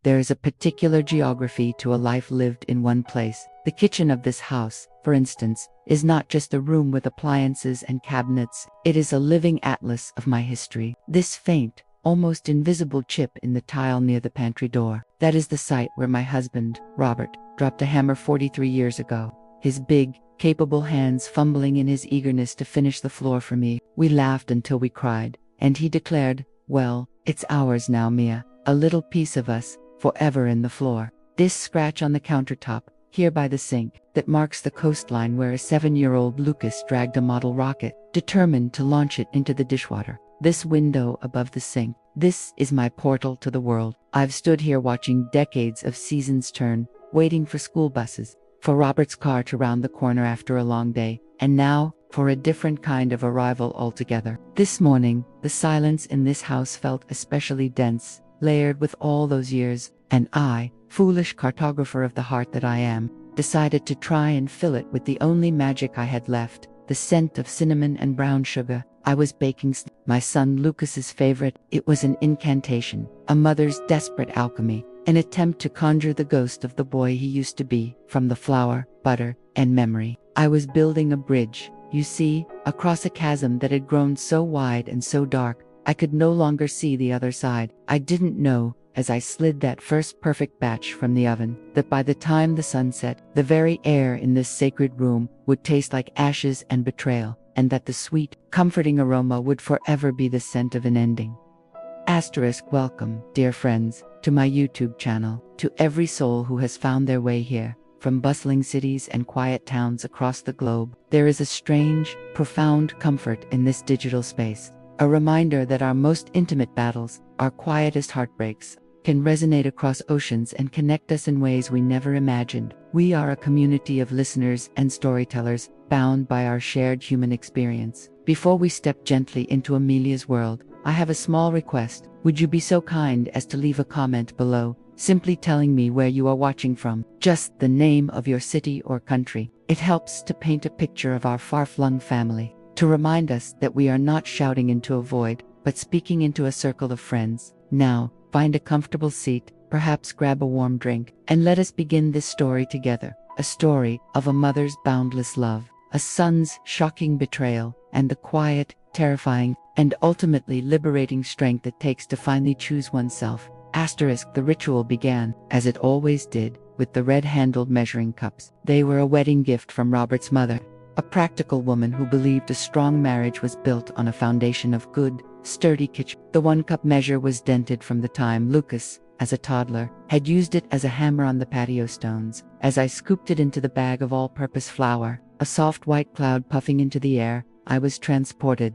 There is a particular geography to a life lived in one place. The kitchen of this house, for instance, is not just a room with appliances and cabinets. It is a living atlas of my history. This faint, almost invisible chip in the tile near the pantry door, that is the site where my husband, Robert, dropped a hammer 43 years ago. His big, capable hands fumbling in his eagerness to finish the floor for me. We laughed until we cried, and he declared, "Well, it's ours now, Mia. A little piece of us, forever in the floor." This scratch on the countertop, here by the sink, that marks the coastline where a 7-year-old Lucas dragged a model rocket, determined to launch it into the dishwater. This window above the sink, this is my portal to the world. I've stood here watching decades of seasons turn, waiting for school buses, for Robert's car to round the corner after a long day, and now, for a different kind of arrival altogether. This morning, the silence in this house felt especially dense, layered with all those years, and I, foolish cartographer of the heart that I am, decided to try and fill it with the only magic I had left, the scent of cinnamon and brown sugar. I was baking my son Lucas's favorite. It was an incantation, a mother's desperate alchemy, an attempt to conjure the ghost of the boy he used to be, from the flour, butter, and memory. I was building a bridge, you see, across a chasm that had grown so wide and so dark, I could no longer see the other side. I didn't know, as I slid that first perfect batch from the oven, that by the time the sun set, the very air in this sacred room would taste like ashes and betrayal, and that the sweet, comforting aroma would forever be the scent of an ending. Welcome, dear friends, to my YouTube channel, to every soul who has found their way here, from bustling cities and quiet towns across the globe. There is a strange, profound comfort in this digital space, a reminder that our most intimate battles, our quietest heartbreaks, can resonate across oceans and connect us in ways we never imagined. We are a community of listeners and storytellers, bound by our shared human experience. Before we step gently into Amelia's world, I have a small request. Would you be so kind as to leave a comment below, simply telling me where you are watching from, just the name of your city or country. It helps to paint a picture of our far-flung family, to remind us that we are not shouting into a void, but speaking into a circle of friends. Now, find a comfortable seat, perhaps grab a warm drink, and let us begin this story together. A story of a mother's boundless love, a son's shocking betrayal, and the quiet, terrifying, and ultimately liberating strength it takes to finally choose oneself. The ritual began, as it always did, with the red-handled measuring cups. They were a wedding gift from Robert's mother, a practical woman who believed a strong marriage was built on a foundation of good, sturdy kitchen. The 1-cup measure was dented from the time Lucas, as a toddler, had used it as a hammer on the patio stones. As I scooped it into the bag of all-purpose flour, a soft white cloud puffing into the air, I was transported.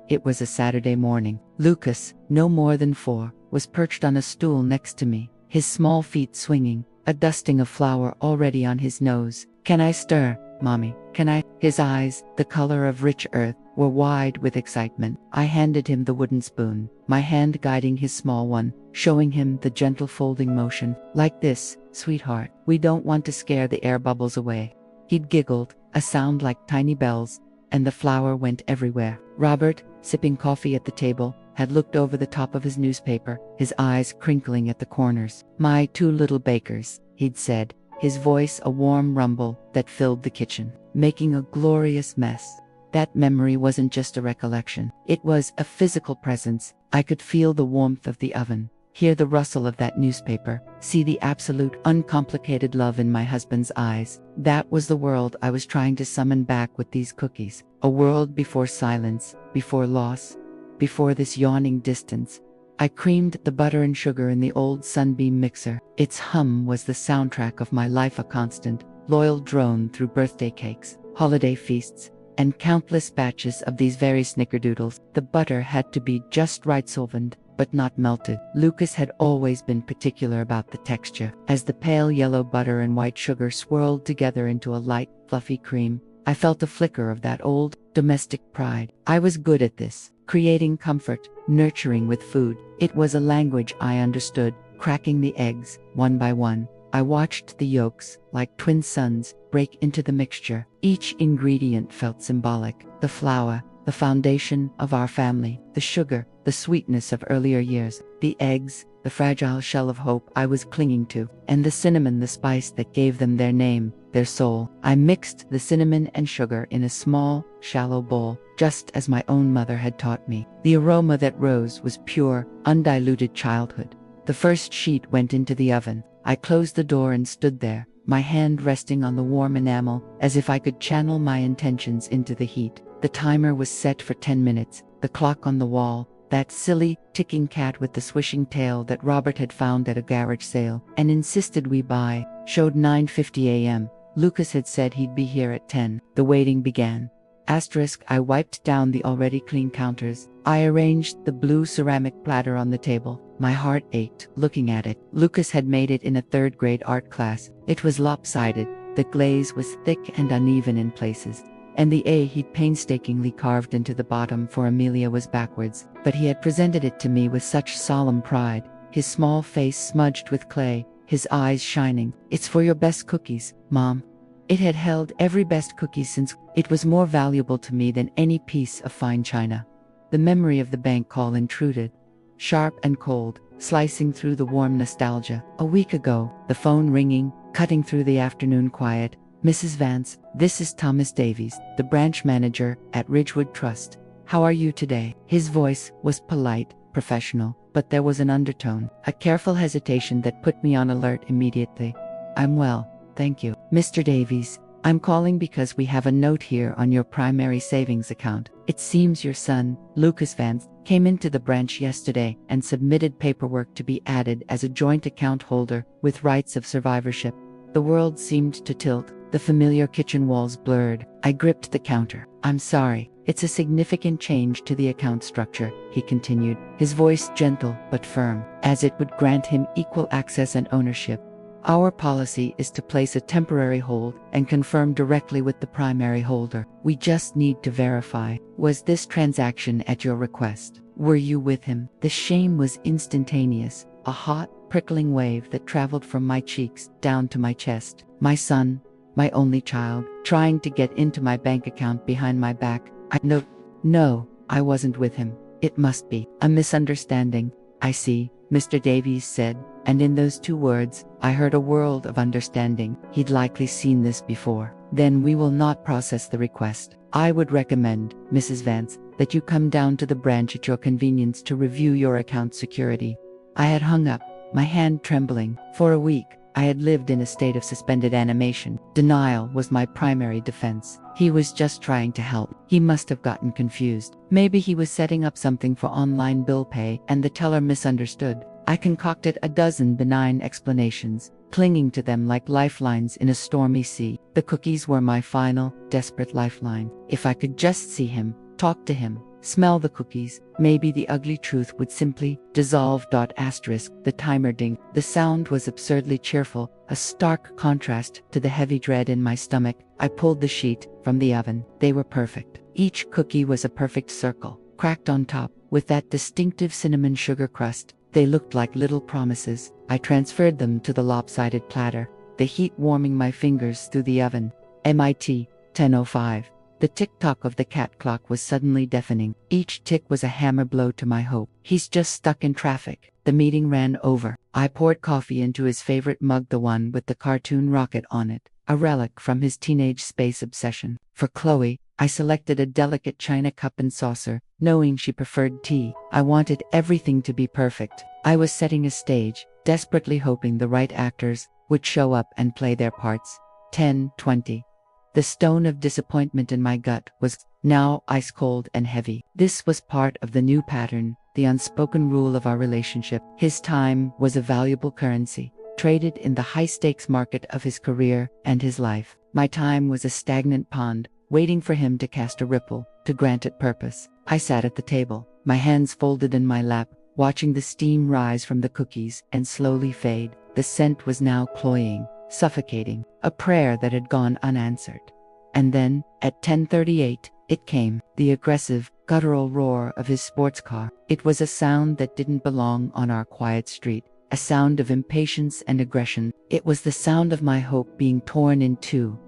It was a Saturday morning. Lucas, no more than 4, was perched on a stool next to me, his small feet swinging, a dusting of flour already on his nose. "Can I stir, Mommy? Can I?" His eyes, the color of rich earth, were wide with excitement. I handed him the wooden spoon, my hand guiding his small one, showing him the gentle folding motion. "Like this, sweetheart. We don't want to scare the air bubbles away." He'd giggled, a sound like tiny bells, and the flour went everywhere. Robert, sipping coffee at the table, had looked over the top of his newspaper, his eyes crinkling at the corners. "My 2 little bakers," he'd said, his voice a warm rumble that filled the kitchen, making a glorious mess. That memory wasn't just a recollection. It was a physical presence. I could feel the warmth of the oven, hear the rustle of that newspaper, see the absolute, uncomplicated love in my husband's eyes. That was the world I was trying to summon back with these cookies. A world before silence, before loss, before this yawning distance. I creamed the butter and sugar in the old Sunbeam mixer. Its hum was the soundtrack of my life, a constant, loyal drone through birthday cakes, holiday feasts, and countless batches of these very snickerdoodles. The butter had to be just right, softened, but not melted. Lucas had always been particular about the texture. As the pale yellow butter and white sugar swirled together into a light, fluffy cream, I felt a flicker of that old, domestic pride. I was good at this, creating comfort, nurturing with food. It was a language I understood, cracking the eggs, one by one. I watched the yolks, like twin suns, break into the mixture. Each ingredient felt symbolic. The flour, the foundation of our family, the sugar, the sweetness of earlier years, the eggs, the fragile shell of hope I was clinging to, and the cinnamon, the spice that gave them their name, their soul. I mixed the cinnamon and sugar in a small, shallow bowl, just as my own mother had taught me. The aroma that rose was pure, undiluted childhood. The first sheet went into the oven. I closed the door and stood there, my hand resting on the warm enamel, as if I could channel my intentions into the heat. The timer was set for 10 minutes. The clock on the wall, that silly, ticking cat with the swishing tail that Robert had found at a garage sale and insisted we buy, showed 9:50 a.m. Lucas had said he'd be here at 10. The waiting began. I wiped down the already clean counters. I arranged the blue ceramic platter on the table. My heart ached looking at it. Lucas had made it in a third-grade art class. It was lopsided. The glaze was thick and uneven in places, and the A he'd painstakingly carved into the bottom for Amelia was backwards. But he had presented it to me with such solemn pride, his small face smudged with clay, his eyes shining. "It's for your best cookies, Mom." It had held every best cookie since. It was more valuable to me than any piece of fine china. The memory of the bank call intruded, sharp and cold, slicing through the warm nostalgia. A week ago, the phone ringing, cutting through the afternoon quiet. "Mrs. Vance, this is Thomas Davies, the branch manager at Ridgewood Trust. How are you today?" His voice was polite, professional, but there was an undertone, a careful hesitation that put me on alert immediately. "I'm well, thank you. Mr. Davies, I'm calling because we have a note here on your primary savings account. It seems your son, Lucas Vance, came into the branch yesterday and submitted paperwork to be added as a joint account holder with rights of survivorship." The world seemed to tilt, the familiar kitchen walls blurred. I gripped the counter. "I'm sorry, it's a significant change to the account structure," he continued, his voice gentle but firm, as it would grant him equal access and ownership. "Our policy is to place a temporary hold and confirm directly with the primary holder. We just need to verify. Was this transaction at your request? Were you with him?" The shame was instantaneous, a hot, prickling wave that traveled from my cheeks down to my chest. My son, my only child, trying to get into my bank account behind my back. No, I wasn't with him. It must be a misunderstanding. "I see," Mr. Davies said, and in those two words, I heard a world of understanding. He'd likely seen this before. "Then we will not process the request. I would recommend, Mrs. Vance, that you come down to the branch at your convenience to review your account security." I had hung up, my hand trembling. For a week, I had lived in a state of suspended animation. Denial was my primary defense. He was just trying to help. He must have gotten confused. Maybe he was setting up something for online bill pay and the teller misunderstood. I concocted a dozen benign explanations, clinging to them like lifelines in a stormy sea. The cookies were my final, desperate lifeline. If I could just see him, talk to him, smell the cookies, maybe the ugly truth would simply dissolve. The timer dinged. The sound was absurdly cheerful, a stark contrast to the heavy dread in my stomach. I pulled the sheet from the oven. They were perfect. Each cookie was a perfect circle, cracked on top, with that distinctive cinnamon sugar crust. They looked like little promises. I transferred them to the lopsided platter, the heat warming my fingers through the oven. MIT, 10:05. The tick-tock of the cat clock was suddenly deafening. Each tick was a hammer blow to my hope. "He's just stuck in traffic." The meeting ran over. I poured coffee into his favorite mug, the one with the cartoon rocket on it, a relic from his teenage space obsession. For Chloe, I selected a delicate china cup and saucer, knowing she preferred tea. I wanted everything to be perfect. I was setting a stage, desperately hoping the right actors would show up and play their parts. 10:20. The stone of disappointment in my gut was now ice cold and heavy. This was part of the new pattern, the unspoken rule of our relationship. His time was a valuable currency, traded in the high-stakes market of his career and his life. My time was a stagnant pond, waiting for him to cast a ripple, to grant it purpose. I sat at the table, my hands folded in my lap, watching the steam rise from the cookies and slowly fade. The scent was now cloying, suffocating, a prayer that had gone unanswered. And then, at 10:38, it came, the aggressive, guttural roar of his sports car. It was a sound that didn't belong on our quiet street, a sound of impatience and aggression. It was the sound of my hope being torn in two.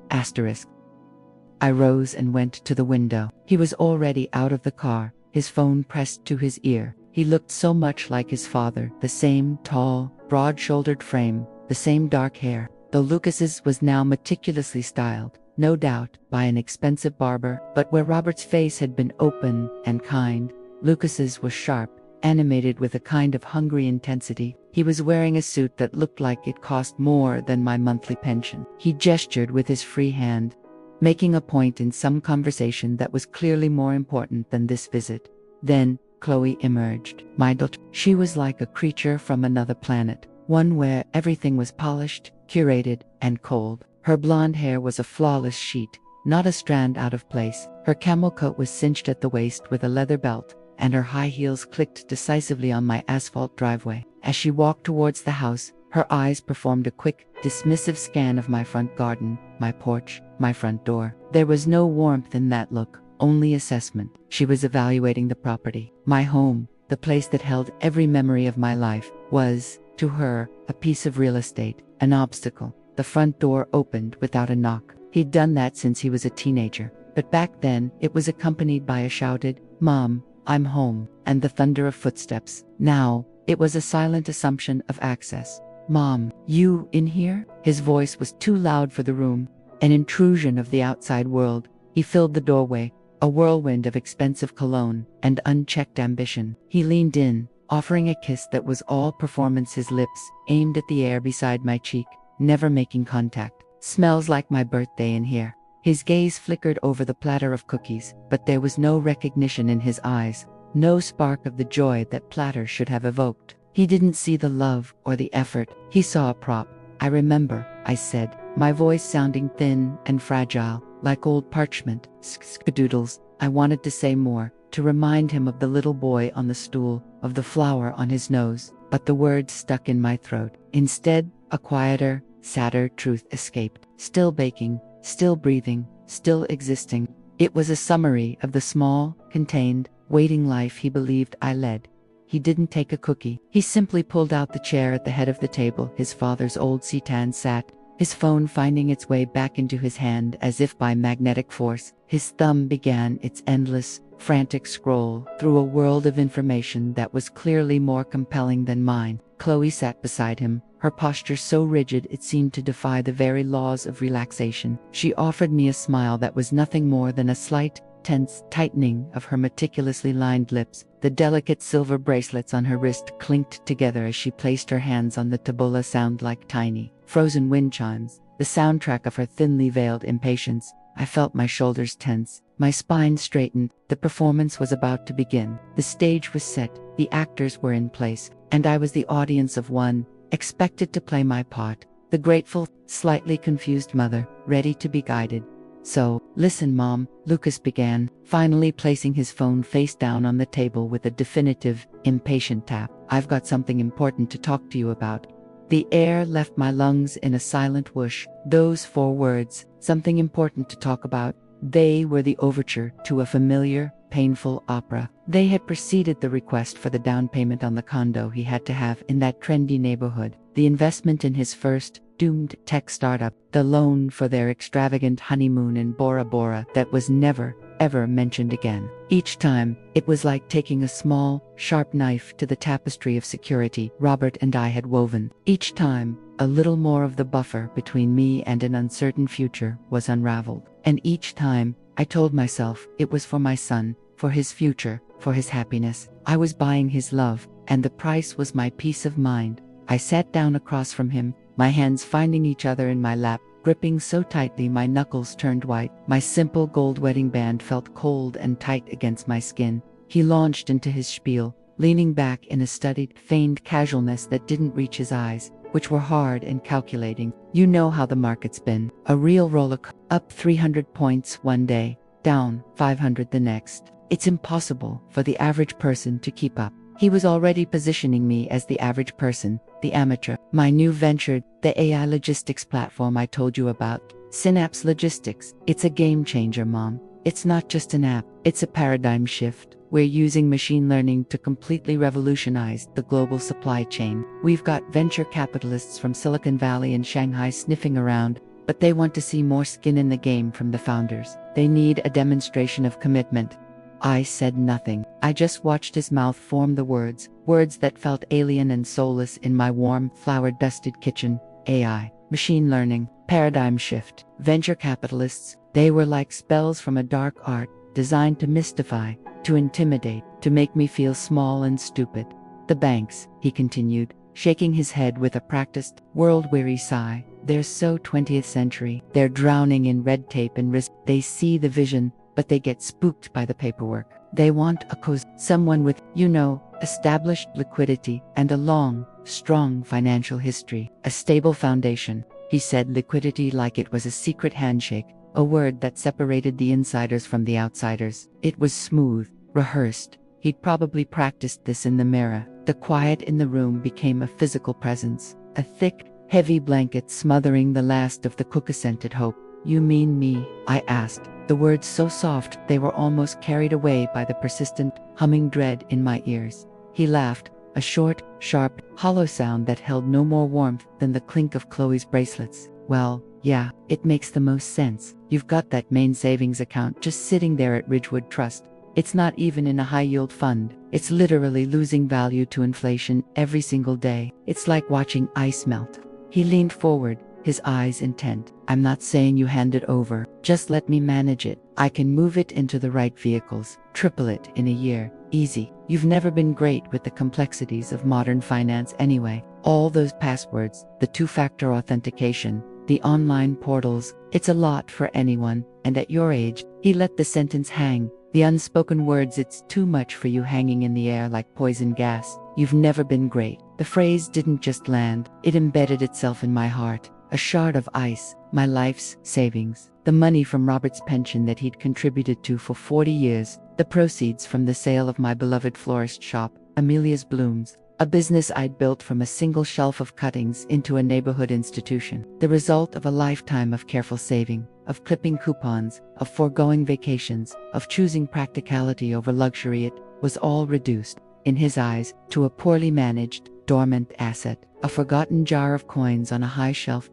I rose and went to the window. He was already out of the car, his phone pressed to his ear. He looked so much like his father, the same tall, broad-shouldered frame, the same dark hair, though Lucas's was now meticulously styled, no doubt, by an expensive barber, but where Robert's face had been open and kind, Lucas's was sharp, animated with a kind of hungry intensity. He was wearing a suit that looked like it cost more than my monthly pension. He gestured with his free hand, making a point in some conversation that was clearly more important than this visit. Then, Chloe emerged. My daughter. She was like a creature from another planet, one where everything was polished, curated, and cold. Her blonde hair was a flawless sheet, not a strand out of place. Her camel coat was cinched at the waist with a leather belt, and her high heels clicked decisively on my asphalt driveway. As she walked towards the house, her eyes performed a quick, dismissive scan of my front garden, my porch, my front door. There was no warmth in that look, only assessment. She was evaluating the property. My home, the place that held every memory of my life, was, to her, a piece of real estate, an obstacle. The front door opened without a knock. He'd done that since he was a teenager, but back then it was accompanied by a shouted, "Mom, I'm home," and the thunder of footsteps. Now, it was a silent assumption of access. "Mom, you in here?" His voice was too loud for the room, an intrusion of the outside world. He filled the doorway, a whirlwind of expensive cologne and unchecked ambition. He leaned in, offering a kiss that was all performance, his lips aimed at the air beside my cheek, never making contact. "Smells like my birthday in here." His gaze flickered over the platter of cookies, but there was no recognition in his eyes, no spark of the joy that platter should have evoked. He didn't see the love or the effort, he saw a prop. "I remember," I said, my voice sounding thin and fragile, like old parchment. "Snickerdoodles." I wanted to say more, to remind him of the little boy on the stool, of the flower on his nose, but the words stuck in my throat. Instead, a quieter, sadder truth escaped. Still baking, still breathing, still existing. It was a summary of the small, contained, waiting life he believed I led. He didn't take a cookie. He simply pulled out the chair at the head of the table his father's old sedan sat, his phone finding its way back into his hand as if by magnetic force. His thumb began its endless, frantic scroll through a world of information that was clearly more compelling than mine. Chloe sat beside him, her posture so rigid it seemed to defy the very laws of relaxation. She offered me a smile that was nothing more than a slight, tense tightening of her meticulously lined lips. The delicate silver bracelets on her wrist clinked together as she placed her hands on the tabla sound like tiny, frozen wind chimes, the soundtrack of her thinly veiled impatience. I felt my shoulders tense, my spine straightened. The performance was about to begin. The stage was set, the actors were in place, and I was the audience of one, expected to play my part, the grateful, slightly confused mother, ready to be guided. "So, listen, Mom," Lucas began, finally placing his phone face down on the table with a definitive, impatient tap. "I've got something important to talk to you about." The air left my lungs in a silent whoosh. Those 4 words, "something important to talk about," they were the overture to a familiar, painful opera. They had preceded the request for the down payment on the condo he had to have in that trendy neighborhood, the investment in his first, doomed tech startup, the loan for their extravagant honeymoon in Bora Bora that was never, ever mentioned again. Each time, it was like taking a small, sharp knife to the tapestry of security Robert and I had woven. Each time, a little more of the buffer between me and an uncertain future was unraveled. And each time, I told myself it was for my son, for his future, for his happiness. I was buying his love, and the price was my peace of mind. I sat down across from him, my hands finding each other in my lap, gripping so tightly my knuckles turned white. My simple gold wedding band felt cold and tight against my skin. He launched into his spiel, leaning back in a studied, feigned casualness that didn't reach his eyes, which were hard and calculating. "You know how the market's been. A real rollercoaster. Up 300 points one day, down 500 the next. It's impossible for the average person to keep up." He was already positioning me as the average person, the amateur. "My new venture, the AI logistics platform I told you about, Synapse Logistics. It's a game changer, Mom. It's not just an app, it's a paradigm shift. We're using machine learning to completely revolutionize the global supply chain. We've got venture capitalists from Silicon Valley and Shanghai sniffing around, but they want to see more skin in the game from the founders. They need a demonstration of commitment. I said nothing. I just watched his mouth form the words that felt alien and soulless in my warm, flower-dusted kitchen. AI, machine learning, paradigm shift, venture capitalists, they were like spells from a dark art, designed to mystify, to intimidate, to make me feel small and stupid. The banks, he continued, shaking his head with a practiced, world-weary sigh, they're so 20th century. They're drowning in red tape and risk. They see the vision, but they get spooked by the paperwork. They want someone with, established liquidity and a long, strong financial history, a stable foundation. He said liquidity like it was a secret handshake, a word that separated the insiders from the outsiders. It was smooth, rehearsed. He'd probably practiced this in the mirror. The quiet in the room became a physical presence, a thick, heavy blanket smothering the last of the cook-scented hope. You mean me? I asked, the words so soft they were almost carried away by the persistent, humming dread in my ears. He laughed, a short, sharp, hollow sound that held no more warmth than the clink of Chloe's bracelets. Well, yeah, it makes the most sense. You've got that main savings account just sitting there at Ridgewood Trust. It's not even in a high-yield fund. It's literally losing value to inflation every single day. It's like watching ice melt. He leaned forward, his eyes intent. I'm not saying you hand it over. Just let me manage it. I can move it into the right vehicles, triple it in a year. Easy. You've never been great with the complexities of modern finance anyway. All those passwords, the two-factor authentication, the online portals, it's a lot for anyone, and at your age, he let the sentence hang. The unspoken words, it's too much for you, hanging in the air like poison gas. You've never been great. The phrase didn't just land, it embedded itself in my heart. A shard of ice, my life's savings, the money from Robert's pension that he'd contributed to for 40 years, the proceeds from the sale of my beloved florist shop, Amelia's Blooms, a business I'd built from a single shelf of cuttings into a neighborhood institution, the result of a lifetime of careful saving, of clipping coupons, of foregoing vacations, of choosing practicality over luxury. It was all reduced, in his eyes, to a poorly managed, dormant asset, a forgotten jar of coins on a high shelf.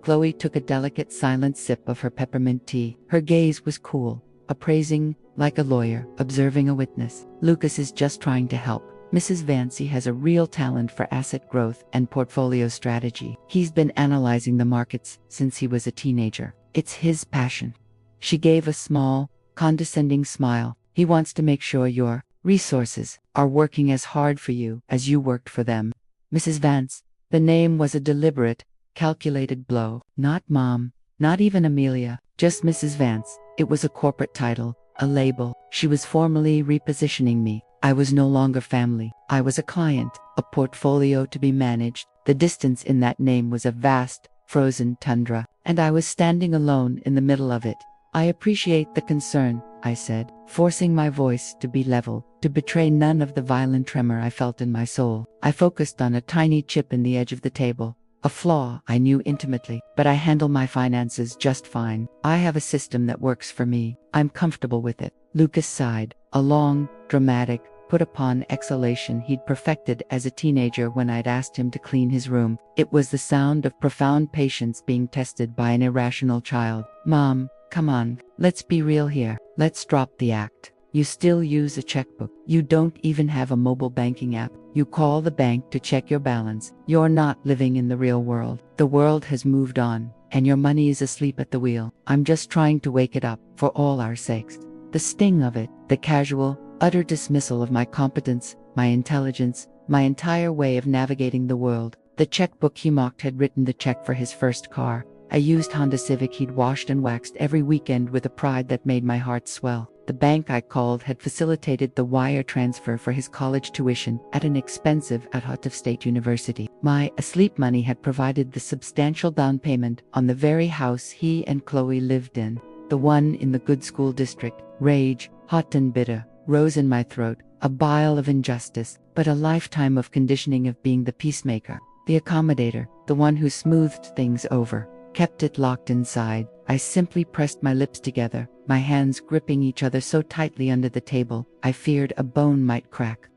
Chloe took a delicate, silent sip of her peppermint tea. Her gaze was cool, appraising, like a lawyer, observing a witness. Lucas is just trying to help. Mrs. Vancey has a real talent for asset growth and portfolio strategy. He's been analyzing the markets since he was a teenager. It's his passion. She gave a small, condescending smile. He wants to make sure your resources are working as hard for you as you worked for them. Mrs. Vance. The name was a deliberate, calculated blow. Not Mom, not even Amelia, just Mrs. Vance. It was a corporate title, a label. She was formally repositioning me. I was no longer family. I was a client, a portfolio to be managed. The distance in that name was a vast, frozen tundra, and I was standing alone in the middle of it. I appreciate the concern, I said, forcing my voice to be level, to betray none of the violent tremor I felt in my soul. I focused on a tiny chip in the edge of the table, a flaw I knew intimately, but I handle my finances just fine. I have a system that works for me. I'm comfortable with it. Lucas sighed, a long, dramatic, put-upon exhalation he'd perfected as a teenager when I'd asked him to clean his room. It was the sound of profound patience being tested by an irrational child. Mom, come on, let's be real here. Let's drop the act. You still use a checkbook. You don't even have a mobile banking app. You call the bank to check your balance. You're not living in the real world. The world has moved on, and your money is asleep at the wheel. I'm just trying to wake it up, for all our sakes. The sting of it, the casual, utter dismissal of my competence, my intelligence, my entire way of navigating the world. The checkbook he mocked had written the check for his first car, a used Honda Civic he'd washed and waxed every weekend with a pride that made my heart swell. The bank I called had facilitated the wire transfer for his college tuition at an expensive out-of-state university. My asleep money had provided the substantial down payment on the very house he and Chloe lived in, the one in the good school district. Rage, hot and bitter, rose in my throat, a bile of injustice, but a lifetime of conditioning of being the peacemaker, the accommodator, the one who smoothed things over, kept it locked inside. I simply pressed my lips together, my hands gripping each other so tightly under the table, I feared a bone might crack.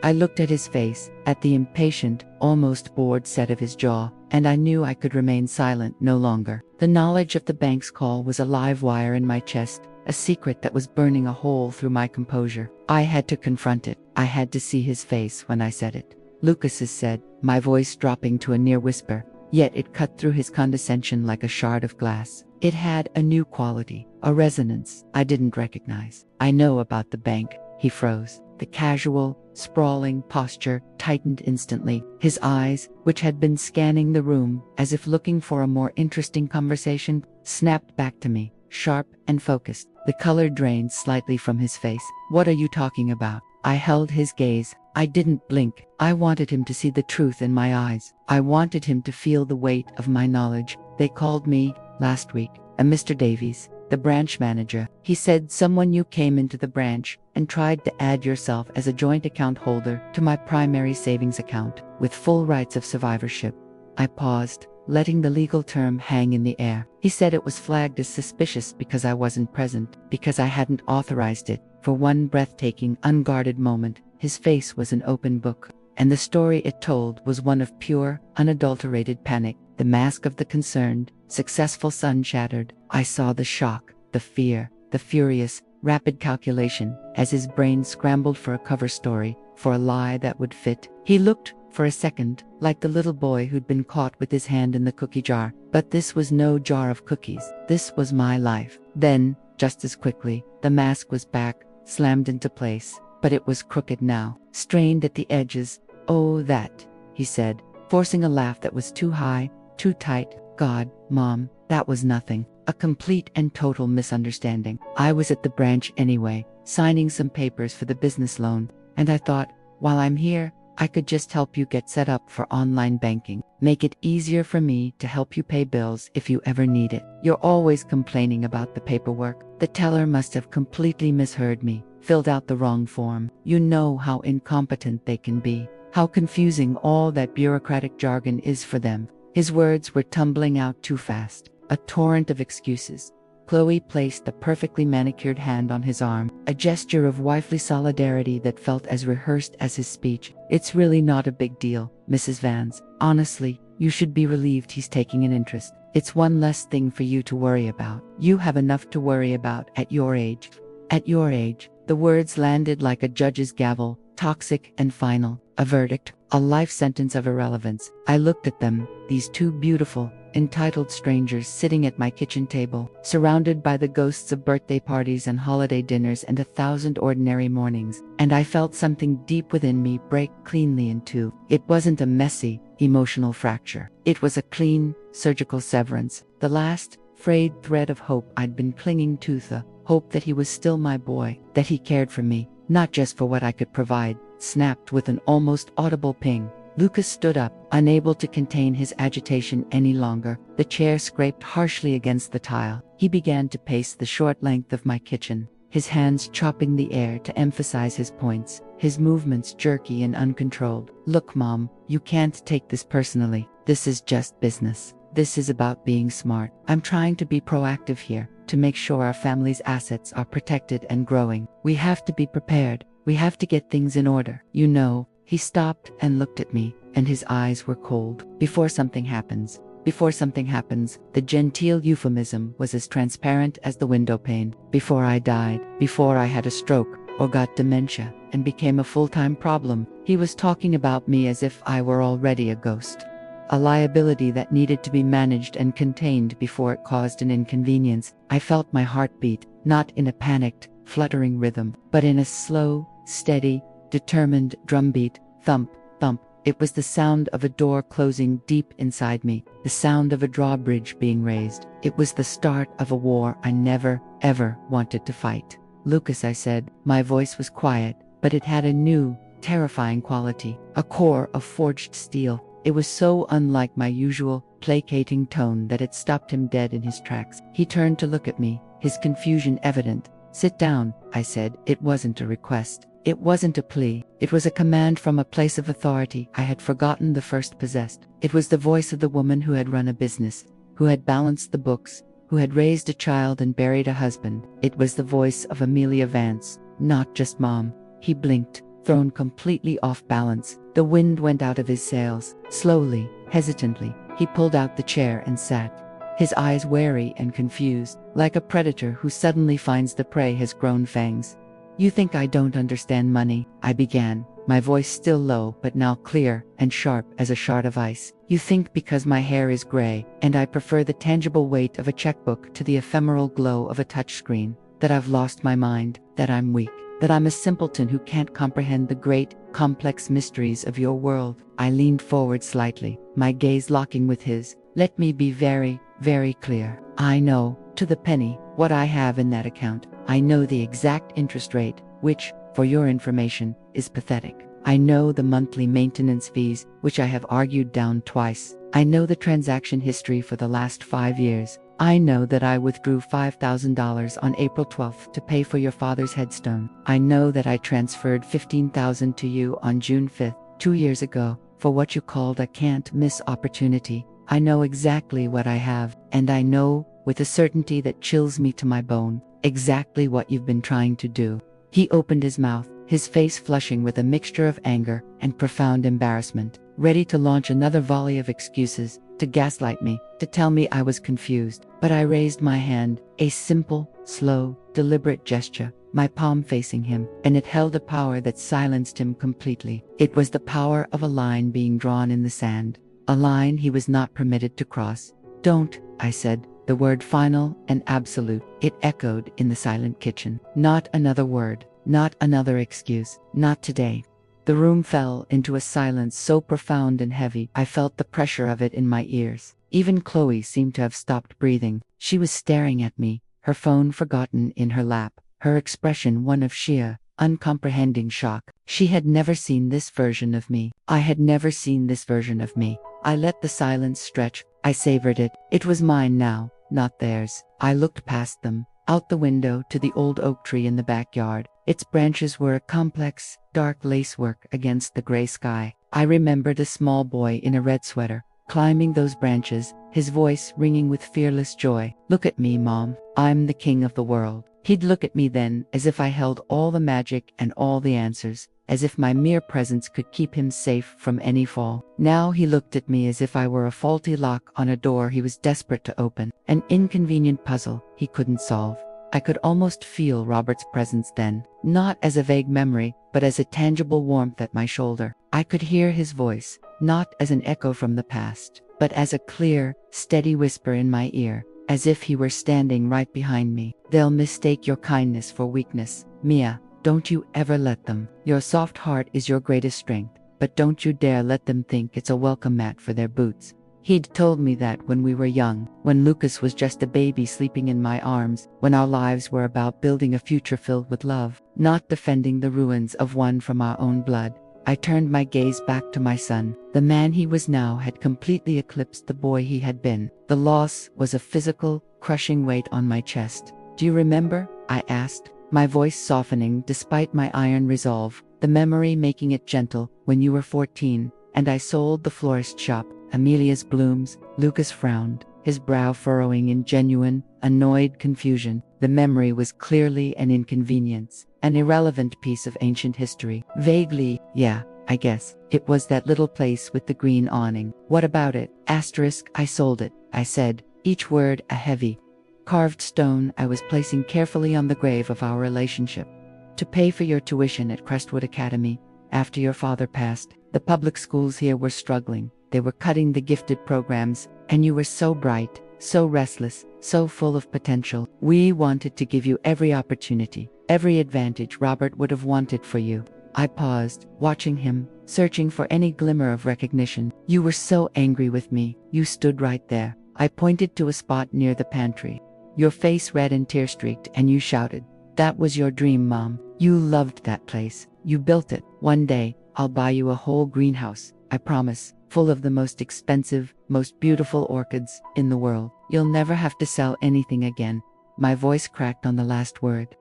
I looked at his face, at the impatient, almost bored set of his jaw, and I knew I could remain silent no longer. The knowledge of the bank's call was a live wire in my chest, a secret that was burning a hole through my composure. I had to confront it. I had to see his face when I said it. Lucas's said, my voice dropping to a near whisper, yet it cut through his condescension like a shard of glass. It had a new quality, a resonance I didn't recognize. I know about the bank. He froze. The casual, sprawling posture tightened instantly. His eyes, which had been scanning the room as if looking for a more interesting conversation, snapped back to me, sharp and focused. The color drained slightly from his face. What are you talking about? I held his gaze. I didn't blink. I wanted him to see the truth in my eyes. I wanted him to feel the weight of my knowledge. They called me, last week, a Mr. Davies, the branch manager. He said someone you came into the branch and tried to add yourself as a joint account holder to my primary savings account, with full rights of survivorship. I paused, letting the legal term hang in the air. He said it was flagged as suspicious because I wasn't present, because I hadn't authorized it. For one breathtaking, unguarded moment, his face was an open book, and the story it told was one of pure, unadulterated panic. The mask of the concerned, successful son shattered. I saw the shock, the fear, the furious, rapid calculation, as his brain scrambled for a cover story, for a lie that would fit. He looked, for a second, like the little boy who'd been caught with his hand in the cookie jar. But this was no jar of cookies. This was my life. Then, just as quickly, the mask was back, slammed into place. But it was crooked now, strained at the edges. Oh, that, he said, forcing a laugh that was too high, too tight. God, Mom, that was nothing. A complete and total misunderstanding. I was at the branch anyway, signing some papers for the business loan, and I thought, while I'm here, I could just help you get set up for online banking. Make it easier for me to help you pay bills if you ever need it. You're always complaining about the paperwork. The teller must have completely misheard me, filled out the wrong form. You know how incompetent they can be, how confusing all that bureaucratic jargon is for them. His words were tumbling out too fast, a torrent of excuses. Chloe placed a perfectly manicured hand on his arm, a gesture of wifely solidarity that felt as rehearsed as his speech. It's really not a big deal, Mrs. Vance. Honestly, you should be relieved he's taking an interest. It's one less thing for you to worry about. You have enough to worry about at your age. At your age. The words landed like a judge's gavel, toxic and final, a verdict, a life sentence of irrelevance. I looked at them, these two beautiful, entitled strangers sitting at my kitchen table, surrounded by the ghosts of birthday parties and holiday dinners and 1,000 ordinary mornings, and I felt something deep within me break cleanly in two. It wasn't a messy, emotional fracture. It was a clean, surgical severance, the last, frayed thread of hope I'd been clinging to, the hope that he was still my boy, that he cared for me, not just for what I could provide, snapped with an almost audible ping. Lucas stood up, unable to contain his agitation any longer. The chair scraped harshly against the tile. He began to pace the short length of my kitchen, his hands chopping the air to emphasize his points, his movements jerky and uncontrolled. Look, Mom, you can't take this personally. This is just business. This is about being smart. I'm trying to be proactive here, to make sure our family's assets are protected and growing. We have to be prepared. We have to get things in order. You know. He stopped and looked at me, and his eyes were cold. Before something happens, the genteel euphemism was as transparent as the window pane. Before I died, before I had a stroke, or got dementia, and became a full-time problem. He was talking about me as if I were already a ghost. A liability that needed to be managed and contained before it caused an inconvenience. I felt my heart beat, not in a panicked, fluttering rhythm, but in a slow, steady, determined drumbeat, thump, thump. It was the sound of a door closing deep inside me, the sound of a drawbridge being raised. It was the start of a war I never, ever wanted to fight. Lucas, I said. My voice was quiet, but it had a new, terrifying quality, a core of forged steel. It was so unlike my usual, placating tone that it stopped him dead in his tracks. He turned to look at me, his confusion evident. Sit down, I said. It wasn't a request. It wasn't a plea. It was a command from a place of authority I had forgotten the first possessed. It was the voice of the woman who had run a business, who had balanced the books, who had raised a child and buried a husband. It was the voice of Amelia Vance, not just Mom. He blinked, thrown completely off balance. The wind went out of his sails. Slowly, hesitantly, he pulled out the chair and sat. His eyes wary and confused, like a predator who suddenly finds the prey has grown fangs. "You think I don't understand money," I began, my voice still low but now clear and sharp as a shard of ice. "You think because my hair is gray, and I prefer the tangible weight of a checkbook to the ephemeral glow of a touchscreen, that I've lost my mind, that I'm weak, that I'm a simpleton who can't comprehend the great, complex mysteries of your world." I leaned forward slightly, my gaze locking with his. "Let me be very, very clear. I know, to the penny, what I have in that account. I know the exact interest rate, which, for your information, is pathetic. I know the monthly maintenance fees, which I have argued down twice. I know the transaction history for the last 5 years. I know that I withdrew $5,000 on April 12th to pay for your father's headstone. I know that I transferred $15,000 to you on June 5th, 2 years ago, for what you called a can't-miss opportunity. I know exactly what I have, and I know, with a certainty that chills me to my bone, exactly what you've been trying to do." He opened his mouth, his face flushing with a mixture of anger and profound embarrassment, ready to launch another volley of excuses, to gaslight me, to tell me I was confused. But I raised my hand, a simple, slow, deliberate gesture, my palm facing him, and it held a power that silenced him completely. It was the power of a line being drawn in the sand, a line he was not permitted to cross. "Don't," I said, the word final and absolute. It echoed in the silent kitchen. Not another word, not another excuse, not today. The room fell into a silence so profound and heavy, I felt the pressure of it in my ears. Even Chloe seemed to have stopped breathing. She was staring at me, her phone forgotten in her lap, her expression one of sheer, uncomprehending shock. She had never seen this version of me. I had never seen this version of me. I let the silence stretch. I savored it. It was mine now, not theirs. I looked past them, out the window to the old oak tree in the backyard. Its branches were a complex, dark lacework against the gray sky. I remembered a small boy in a red sweater, climbing those branches, his voice ringing with fearless joy. "Look at me, Mom. I'm the king of the world." He'd look at me then as if I held all the magic and all the answers, as if my mere presence could keep him safe from any fall. Now he looked at me as if I were a faulty lock on a door he was desperate to open, an inconvenient puzzle he couldn't solve. I could almost feel Robert's presence then, not as a vague memory, but as a tangible warmth at my shoulder. I could hear his voice, not as an echo from the past, but as a clear, steady whisper in my ear, as if he were standing right behind me. "They'll mistake your kindness for weakness, Mia. Don't you ever let them. Your soft heart is your greatest strength, but don't you dare let them think it's a welcome mat for their boots." He'd told me that when we were young, when Lucas was just a baby sleeping in my arms, when our lives were about building a future filled with love, not defending the ruins of one from our own blood. I turned my gaze back to my son. The man he was now had completely eclipsed the boy he had been. The loss was a physical, crushing weight on my chest. "Do you remember?" I asked, my voice softening despite my iron resolve, the memory making it gentle, "when you were 14, and I sold the florist shop, Amelia's blooms." Lucas frowned, his brow furrowing in genuine, annoyed confusion. The memory was clearly an inconvenience, an irrelevant piece of ancient history. Vaguely, yeah, I guess. It was that little place with the green awning. "What about it?" I sold it, I said, each word a heavy, carved stone I was placing carefully on the grave of our relationship. "To pay for your tuition at Crestwood Academy, after your father passed. The public schools here were struggling. They were cutting the gifted programs, and you were so bright, so restless, so full of potential. We wanted to give you every opportunity, every advantage Robert would have wanted for you." I paused, watching him, searching for any glimmer of recognition. "You were so angry with me. You stood right there." I pointed to a spot near the pantry. "Your face red and tear-streaked, and you shouted, 'That was your dream, Mom. You loved that place. You built it. One day, I'll buy you a whole greenhouse, I promise, full of the most expensive, most beautiful orchids in the world. You'll never have to sell anything again." My voice cracked on the last word.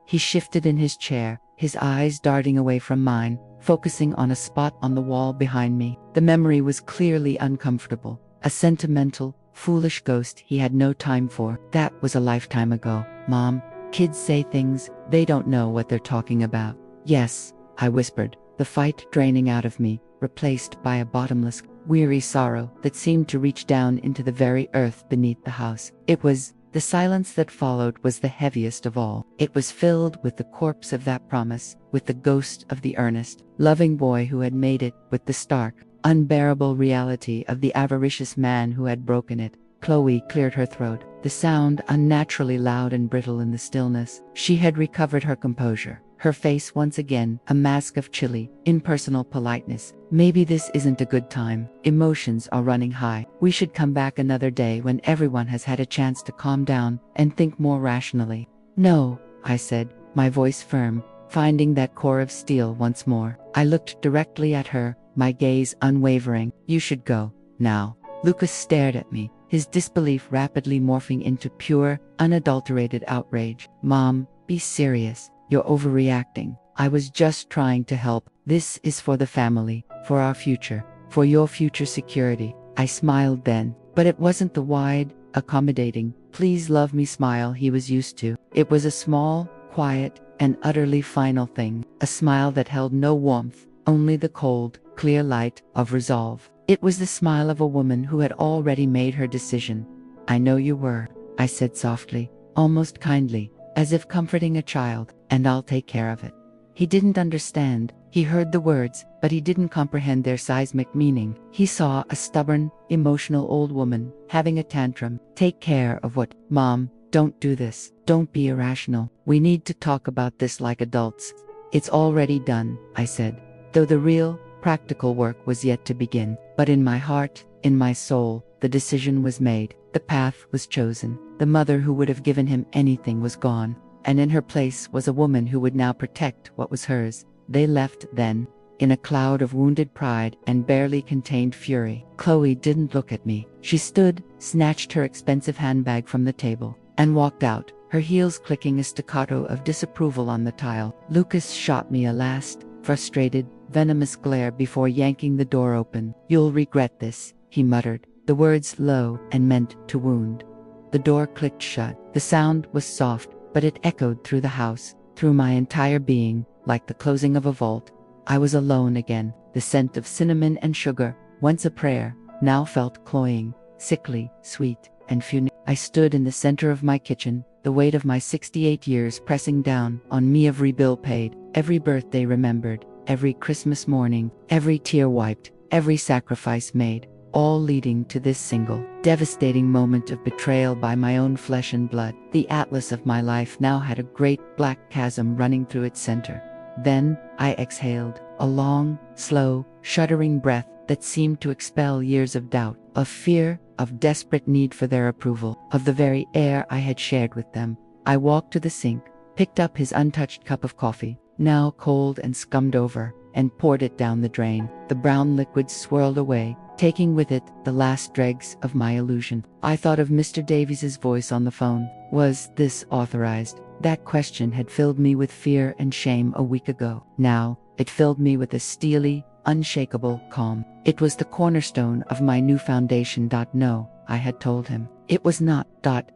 He shifted in his chair, his eyes darting away from mine, focusing on a spot on the wall behind me. The memory was clearly uncomfortable, a sentimental, foolish ghost he had no time for. "That was a lifetime ago, Mom. Kids say things, they don't know what they're talking about." "Yes, I whispered, the fight draining out of me, replaced by a bottomless, weary sorrow that seemed to reach down into the very earth beneath the house. The silence that followed was the heaviest of all. It was filled with the corpse of that promise, with the ghost of the earnest, loving boy who had made it, with the stark, unbearable reality of the avaricious man who had broken it. Chloe cleared her throat, the sound unnaturally loud and brittle in the stillness. She had recovered her composure, her face once again a mask of chilly, impersonal politeness. Maybe this isn't a good time. Emotions are running high. We should come back another day when everyone has had a chance to calm down and think more rationally. No, I said, my voice firm, finding that core of steel once more. I looked directly at her, my gaze unwavering. You should go, now. Lucas stared at me, his disbelief rapidly morphing into pure, unadulterated outrage. Mom, be serious. You're overreacting. I was just trying to help. This is for the family, for our future, for your future security. I smiled then, but it wasn't the wide, accommodating, please love me smile he was used to. It was a small, quiet, and utterly final thing, a smile that held no warmth, only the cold, clear light of resolve. It was the smile of a woman who had already made her decision. I know you were, I said softly, almost kindly, as if comforting a child, and I'll take care of it. He didn't understand. He heard the words, but he didn't comprehend their seismic meaning. He saw a stubborn, emotional old woman having a tantrum. Take care of what? Mom, don't do this. Don't be irrational. We need to talk about this like adults. It's already done, I said, though the real, practical work was yet to begin. But in my heart, in my soul, the decision was made. The path was chosen. The mother who would have given him anything was gone, and in her place was a woman who would now protect what was hers. They left then, in a cloud of wounded pride and barely contained fury. Chloe didn't look at me. She stood, snatched her expensive handbag from the table, and walked out, her heels clicking a staccato of disapproval on the tile. Lucas shot me a last, frustrated, venomous glare before yanking the door open. You'll regret this, he muttered, the words low and meant to wound. The door clicked shut. The sound was soft, but it echoed through the house, through my entire being, like the closing of a vault. I was alone again. The scent of cinnamon and sugar, once a prayer, now felt cloying, sickly, sweet, and funereal. I stood in the center of my kitchen, the weight of my 68 years pressing down on me, every bill paid, every birthday remembered, every Christmas morning, every tear wiped, every sacrifice made, all leading to this single, devastating moment of betrayal by my own flesh and blood. The atlas of my life now had a great black chasm running through its center. Then, I exhaled, a long, slow, shuddering breath that seemed to expel years of doubt, of fear, of desperate need for their approval, of the very air I had shared with them. I walked to the sink, picked up his untouched cup of coffee, now cold and scummed over, and poured it down the drain. The brown liquid swirled away, taking with it the last dregs of my illusion. I thought of Mr. Davies's voice on the phone. Was this authorized? That question had filled me with fear and shame a week ago. Now, it filled me with a steely, unshakable calm. It was the cornerstone of my new foundation. No, I had told him. It was not.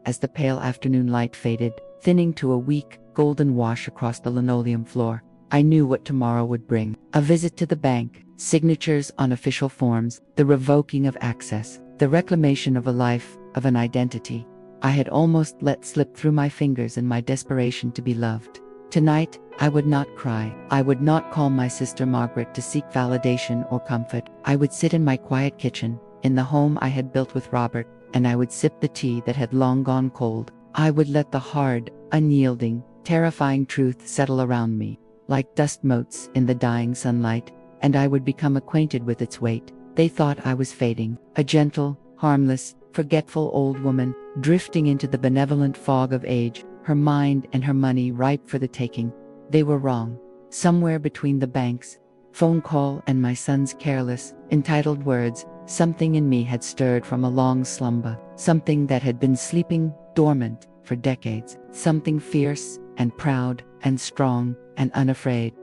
As the pale afternoon light faded, thinning to a weak, golden wash across the linoleum floor, I knew what tomorrow would bring. A visit to the bank, signatures on official forms, the revoking of access, the reclamation of a life, of an identity I had almost let slip through my fingers in my desperation to be loved. Tonight, I would not cry. I would not call my sister Margaret to seek validation or comfort. I would sit in my quiet kitchen, in the home I had built with Robert, and I would sip the tea that had long gone cold. I would let the hard, unyielding, terrifying truth settle around me, like dust motes in the dying sunlight, and I would become acquainted with its weight. They thought I was fading, a gentle, harmless, forgetful old woman, drifting into the benevolent fog of age, her mind and her money ripe for the taking. They were wrong. Somewhere between the bank's phone call and my son's careless, entitled words, something in me had stirred from a long slumber, something that had been sleeping dormant for decades, something fierce and proud and strong and unafraid.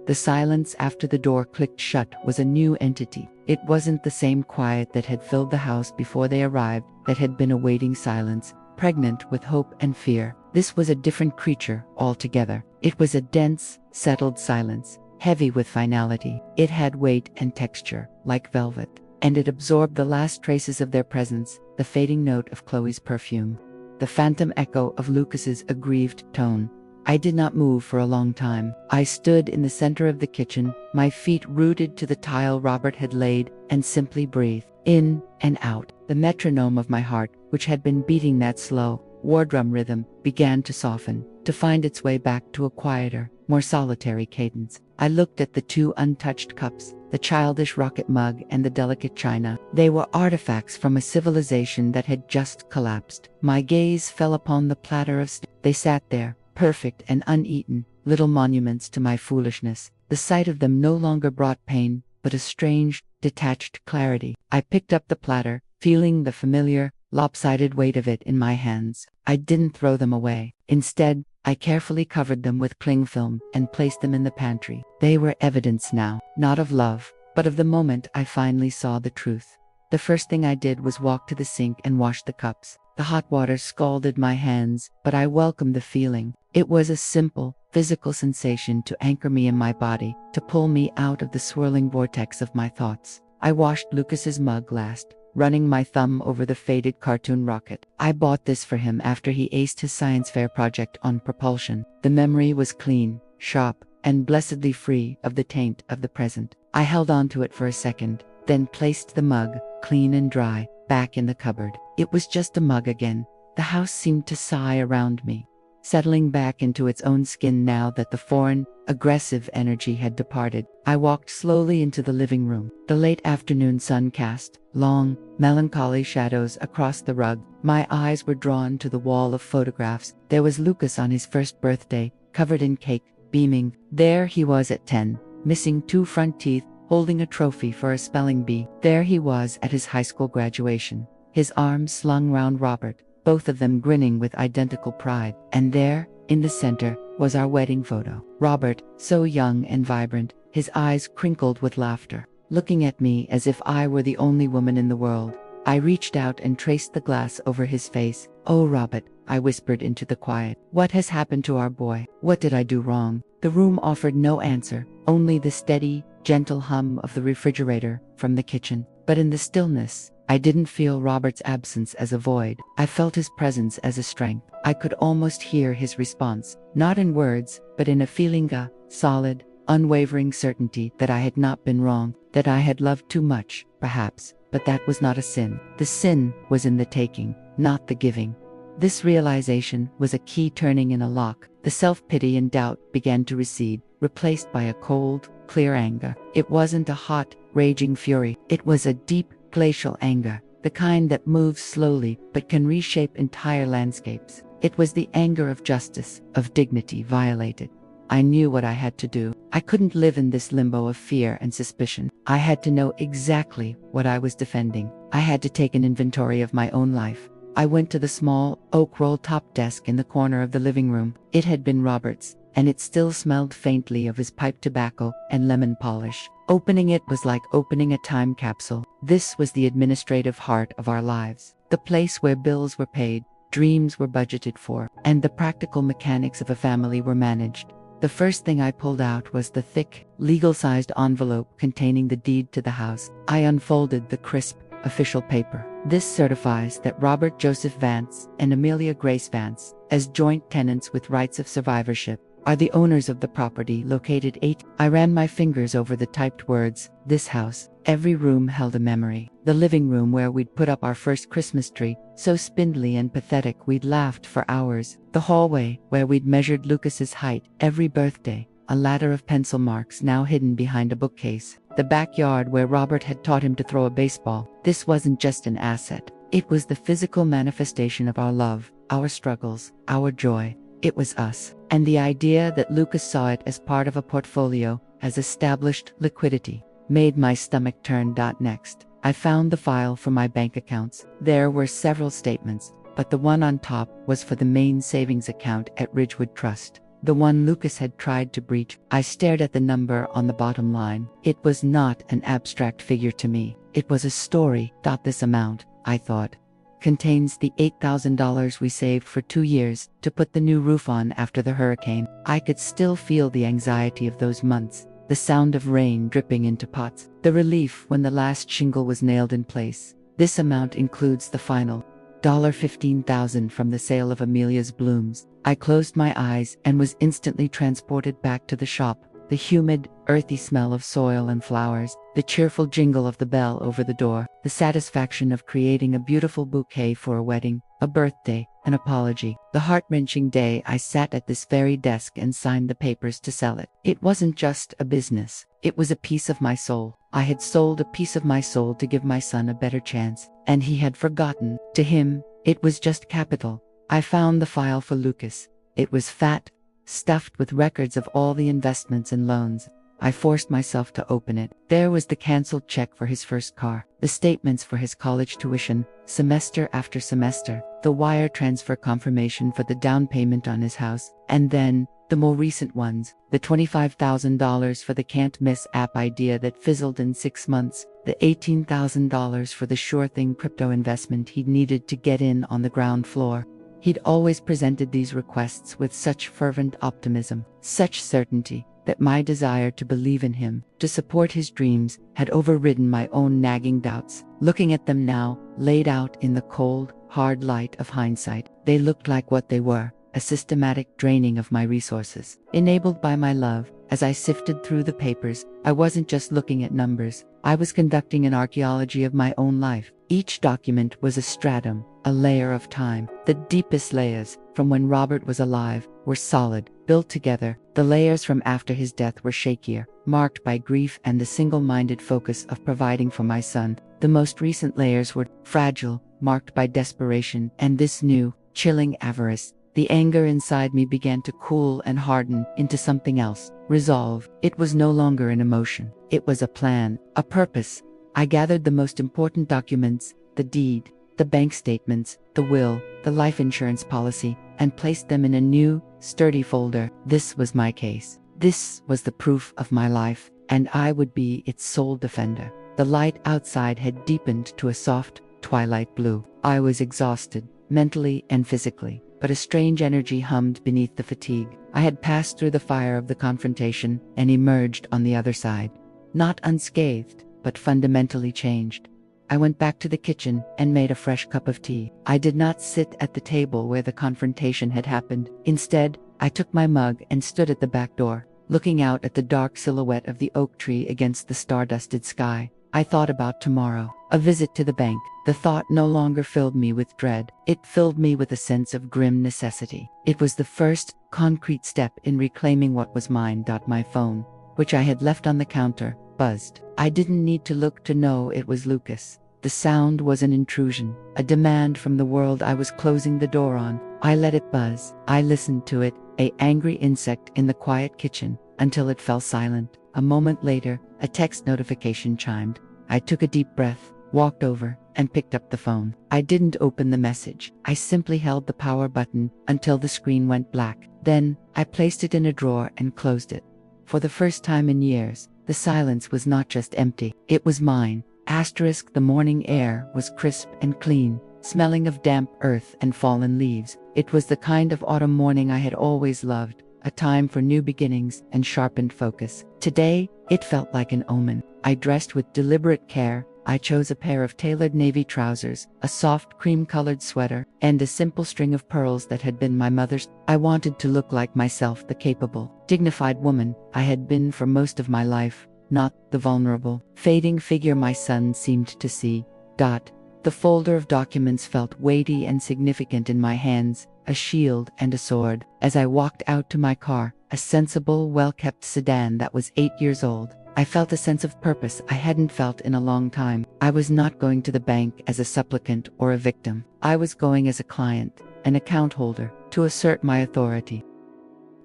The silence after the door clicked shut was a new entity. It wasn't the same quiet that had filled the house before they arrived, that had been awaiting silence, pregnant with hope and fear. This was a different creature altogether. It was a dense, settled silence, heavy with finality. It had weight and texture, like velvet, and it absorbed the last traces of their presence, the fading note of Chloe's perfume, the phantom echo of Lucas's aggrieved tone. I did not move for a long time. I stood in the center of the kitchen, my feet rooted to the tile Robert had laid, and simply breathed, in and out. The metronome of my heart, which had been beating that slow, war drum rhythm, began to soften, to find its way back to a quieter, more solitary cadence. I looked at the two untouched cups, the childish rocket mug and the delicate china. They were artifacts from a civilization that had just collapsed. My gaze fell upon the platter of they sat there, perfect and uneaten, little monuments to my foolishness. The sight of them no longer brought pain, but a strange, detached clarity. I picked up the platter, feeling the familiar, lopsided weight of it in my hands. I didn't throw them away. Instead, I carefully covered them with cling film and placed them in the pantry. They were evidence now, not of love, but of the moment I finally saw the truth. The first thing I did was walk to the sink and wash the cups. The hot water scalded my hands, but I welcomed the feeling. It was a simple, physical sensation to anchor me in my body, to pull me out of the swirling vortex of my thoughts. I washed Lucas's mug last, running my thumb over the faded cartoon rocket. I bought this for him after he aced his science fair project on propulsion. The memory was clean, sharp, and blessedly free of the taint of the present. I held on to it for a second, then placed the mug, clean and dry, back in the cupboard. It was just a mug again. The house seemed to sigh around me, settling back into its own skin now that the foreign, aggressive energy had departed. I walked slowly into the living room. The late afternoon sun cast long, melancholy shadows across the rug. My eyes were drawn to the wall of photographs. There was Lucas on his first birthday, covered in cake, beaming. There he was at 10, missing 2 front teeth, holding a trophy for a spelling bee. There he was at his high school graduation, his arms slung round Robert, both of them grinning with identical pride. And there, in the center, was our wedding photo. Robert, so young and vibrant, his eyes crinkled with laughter, looking at me as if I were the only woman in the world. I reached out and traced the glass over his face. "Oh, Robert," I whispered into the quiet. "What has happened to our boy? What did I do wrong?" The room offered no answer, only the steady, gentle hum of the refrigerator from the kitchen. But in the stillness, I didn't feel Robert's absence as a void. I felt his presence as a strength. I could almost hear his response, not in words, but in a feeling, a solid, unwavering certainty that I had not been wrong, that I had loved too much, perhaps, but that was not a sin. The sin was in the taking, not the giving. This realization was a key turning in a lock. The self-pity and doubt began to recede, replaced by a cold, clear anger. It wasn't a hot, raging fury. It was a deep, glacial anger, the kind that moves slowly but can reshape entire landscapes. It was the anger of justice, of dignity violated. I knew what I had to do. I couldn't live in this limbo of fear and suspicion. I had to know exactly what I was defending. I had to take an inventory of my own life. I went to the small, oak roll-top desk in the corner of the living room. It had been Robert's, and it still smelled faintly of his pipe tobacco and lemon polish. Opening it was like opening a time capsule. This was the administrative heart of our lives, the place where bills were paid, dreams were budgeted for, and the practical mechanics of a family were managed. The first thing I pulled out was the thick, legal-sized envelope containing the deed to the house. I unfolded the crisp, official paper. This certifies that Robert Joseph Vance and Amelia Grace Vance, as joint tenants with rights of survivorship, are the owners of the property located 8. I ran my fingers over the typed words. This house, every room held a memory. The living room where we'd put up our first Christmas tree, so spindly and pathetic we'd laughed for hours. The hallway where we'd measured Lucas's height every birthday, a ladder of pencil marks now hidden behind a bookcase. The backyard where Robert had taught him to throw a baseball. This wasn't just an asset. It was the physical manifestation of our love, our struggles, our joy. It was us. And the idea that Lucas saw it as part of a portfolio, as established liquidity, made my stomach turn. Next, I found the file for my bank accounts. There were several statements, but the one on top was for the main savings account at Ridgewood Trust, the one Lucas had tried to breach. I stared at the number on the bottom line. It was not an abstract figure to me. It was a story. This amount, I thought, contains the $8,000 we saved for 2 years to put the new roof on after the hurricane. I could still feel the anxiety of those months, the sound of rain dripping into pots, the relief when the last shingle was nailed in place. This amount includes the final $15,000 from the sale of Amelia's blooms. I closed my eyes and was instantly transported back to the shop. The humid, earthy smell of soil and flowers, the cheerful jingle of the bell over the door, the satisfaction of creating a beautiful bouquet for a wedding, a birthday, an apology. The heart-wrenching day I sat at this very desk and signed the papers to sell it. It wasn't just a business. It was a piece of my soul. I had sold a piece of my soul to give my son a better chance, and he had forgotten. To him, it was just capital. I found the file for Lucas. It was fat, stuffed with records of all the investments and loans. I forced myself to open it. There was the canceled check for his first car, the statements for his college tuition, semester after semester, the wire transfer confirmation for the down payment on his house, and then the more recent ones, the $25,000 for the can't-miss app idea that fizzled in 6 months, the $18,000 for the sure-thing crypto investment he'd needed to get in on the ground floor. He'd always presented these requests with such fervent optimism, such certainty, that my desire to believe in him, to support his dreams, had overridden my own nagging doubts. Looking at them now, laid out in the cold, hard light of hindsight, they looked like what they were, a systematic draining of my resources. Enabled by my love, as I sifted through the papers, I wasn't just looking at numbers. I was conducting an archaeology of my own life. Each document was a stratum, a layer of time. The deepest layers, from when Robert was alive, were solid, built together. The layers from after his death were shakier, marked by grief and the single-minded focus of providing for my son. The most recent layers were fragile, marked by desperation and this new, chilling avarice. The anger inside me began to cool and harden into something else, resolve. It was no longer an emotion. It was a plan, a purpose. I gathered the most important documents, the deed, the bank statements, the will, the life insurance policy, and placed them in a new, sturdy folder. This was my case. This was the proof of my life, and I would be its sole defender. The light outside had deepened to a soft, twilight blue. I was exhausted, mentally and physically, but a strange energy hummed beneath the fatigue. I had passed through the fire of the confrontation and emerged on the other side. Not unscathed, but fundamentally changed. I went back to the kitchen and made a fresh cup of tea. I did not sit at the table where the confrontation had happened. Instead, I took my mug and stood at the back door, looking out at the dark silhouette of the oak tree against the star-dusted sky. I thought about tomorrow, a visit to the bank. The thought no longer filled me with dread. It filled me with a sense of grim necessity. It was the first, concrete step in reclaiming what was mine. My phone, which I had left on the counter, buzzed. I didn't need to look to know it was Lucas. The sound was an intrusion, a demand from the world I was closing the door on. I let it buzz. I listened to it, an angry insect in the quiet kitchen, until it fell silent. A moment later, a text notification chimed. I took a deep breath, walked over, and picked up the phone. I didn't open the message. I simply held the power button until the screen went black. Then, I placed it in a drawer and closed it. For the first time in years, the silence was not just empty, it was mine. The morning air was crisp and clean, smelling of damp earth and fallen leaves. It was the kind of autumn morning I had always loved, a time for new beginnings and sharpened focus. Today, it felt like an omen. I dressed with deliberate care. I chose a pair of tailored navy trousers, a soft cream-colored sweater, and a simple string of pearls that had been my mother's. I wanted to look like myself, the capable, dignified woman I had been for most of my life, not the vulnerable, fading figure my son seemed to see. The folder of documents felt weighty and significant in my hands, a shield and a sword. As I walked out to my car, a sensible, well-kept sedan that was 8 years old, I felt a sense of purpose I hadn't felt in a long time. I was not going to the bank as a supplicant or a victim. I was going as a client, an account holder, to assert my authority.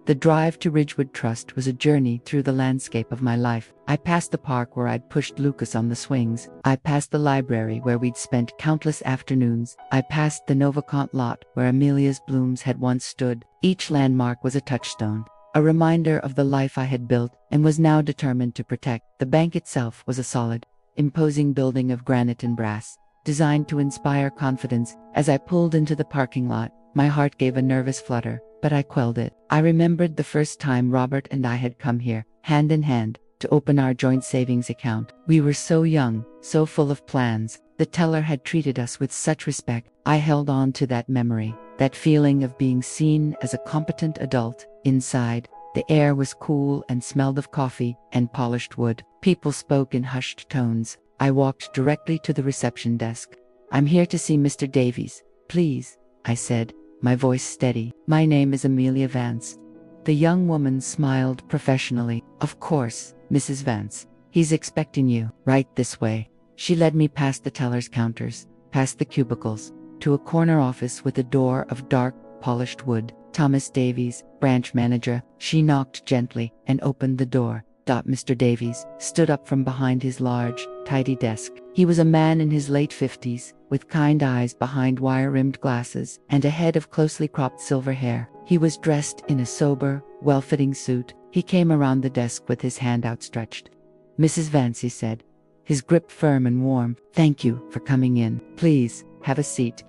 The drive to Ridgewood Trust was a journey through the landscape of my life. I passed the park where I'd pushed Lucas on the swings. I passed the library where we'd spent countless afternoons. I passed the Novacont lot where Amelia's blooms had once stood. Each landmark was a touchstone, a reminder of the life I had built and was now determined to protect. The bank itself was a solid, imposing building of granite and brass, designed to inspire confidence. As I pulled into the parking lot, my heart gave a nervous flutter, but I quelled it. I remembered the first time Robert and I had come here, hand in hand, to open our joint savings account. We were so young, so full of plans. The teller had treated us with such respect. I held on to that memory, that feeling of being seen as a competent adult. Inside, the air was cool and smelled of coffee and polished wood. People spoke in hushed tones. I walked directly to the reception desk. "I'm here to see Mr. Davies, please," I said, my voice steady. "My name is Amelia Vance." The young woman smiled professionally. "Of course, Mrs. Vance. He's expecting you. Right this way." She led me past the teller's counters, past the cubicles, to a corner office with a door of dark, polished wood. "Thomas Davies, branch manager." She knocked gently and opened the door. Mr. Davies stood up from behind his large, tidy desk. He was a man in his late 50s, with kind eyes behind wire-rimmed glasses and a head of closely cropped silver hair. He was dressed in a sober, well-fitting suit. He came around the desk with his hand outstretched. "Mrs. Vance," he said, his grip firm and warm. "Thank you for coming in. Please, have a seat."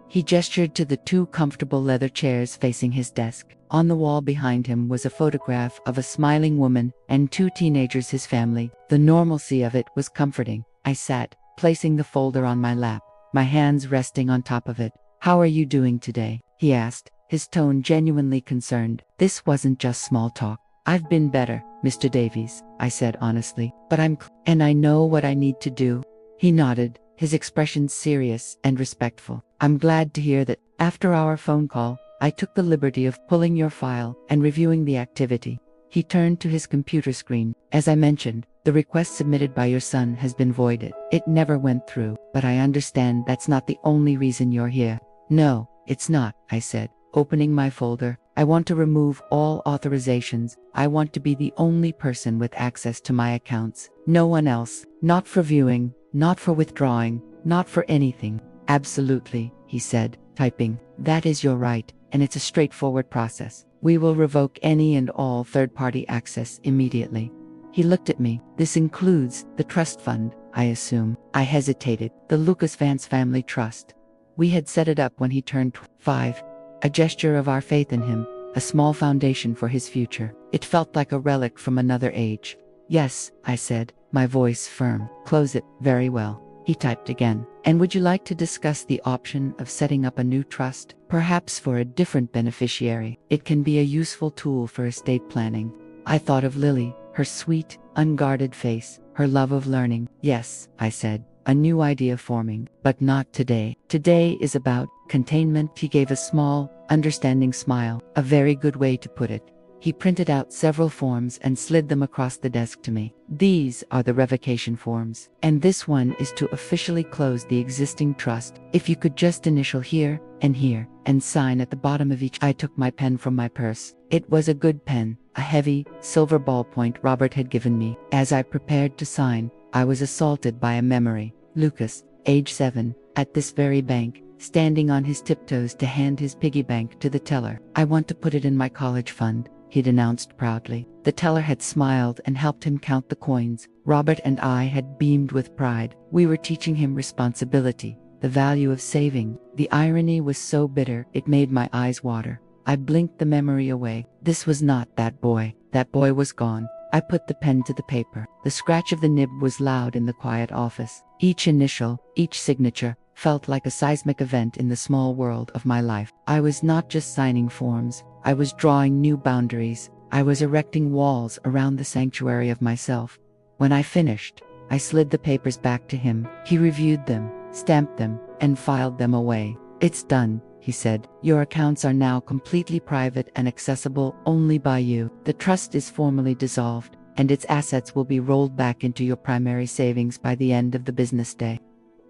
He gestured to the two comfortable leather chairs facing his desk. On the wall behind him was a photograph of a smiling woman and two teenagers, his family. The normalcy of it was comforting. I sat, placing the folder on my lap, my hands resting on top of it. "How are you doing today?" he asked, his tone genuinely concerned. This wasn't just small talk. "I've been better, Mr. Davies," I said honestly, "but and I know what I need to do." He nodded, his expression serious and respectful. "I'm glad to hear that." After our phone call, I took the liberty of pulling your file and reviewing the activity. He turned to his computer screen. "As I mentioned, the request submitted by your son has been voided. It never went through, but I understand that's not the only reason you're here." "No, it's not," I said, opening my folder. "I want to remove all authorizations. I want to be the only person with access to my accounts. No one else. Not for viewing, not for withdrawing, not for anything." "Absolutely," he said, typing. "That is your right, and it's a straightforward process. We will revoke any and all third-party access immediately." He looked at me. "This includes the trust fund, I assume?" I hesitated. "The Lucas Vance Family Trust. We had set it up when he turned 5. A gesture of our faith in him, a small foundation for his future. It felt like a relic from another age." "Yes," I said, my voice firm. "Close it." "Very well." He typed again. "And would you like to discuss the option of setting up a new trust? Perhaps for a different beneficiary. It can be a useful tool for estate planning." I thought of Lily, her sweet, unguarded face, her love of learning. "Yes," I said, a new idea forming. "But not today. Today is about containment." He gave a small, understanding smile. "A very good way to put it." He printed out several forms and slid them across the desk to me. "These are the revocation forms, and this one is to officially close the existing trust. If you could just initial here and sign at the bottom of each." I took my pen from my purse. It was a good pen, a heavy, silver ballpoint Robert had given me. As I prepared to sign, I was assaulted by a memory. Lucas, age 7, at this very bank, standing on his tiptoes to hand his piggy bank to the teller. "I want to put it in my college fund," he'd announced proudly. The teller had smiled and helped him count the coins. Robert and I had beamed with pride. We were teaching him responsibility, the value of saving. The irony was so bitter, it made my eyes water. I blinked the memory away. This was not that boy. That boy was gone. I put the pen to the paper. The scratch of the nib was loud in the quiet office. Each initial, each signature, felt like a seismic event in the small world of my life. I was not just signing forms. I was drawing new boundaries. I was erecting walls around the sanctuary of myself. When I finished, I slid the papers back to him. He reviewed them, stamped them, and filed them away. "It's done," he said. "Your accounts are now completely private and accessible only by you. The trust is formally dissolved, and its assets will be rolled back into your primary savings by the end of the business day."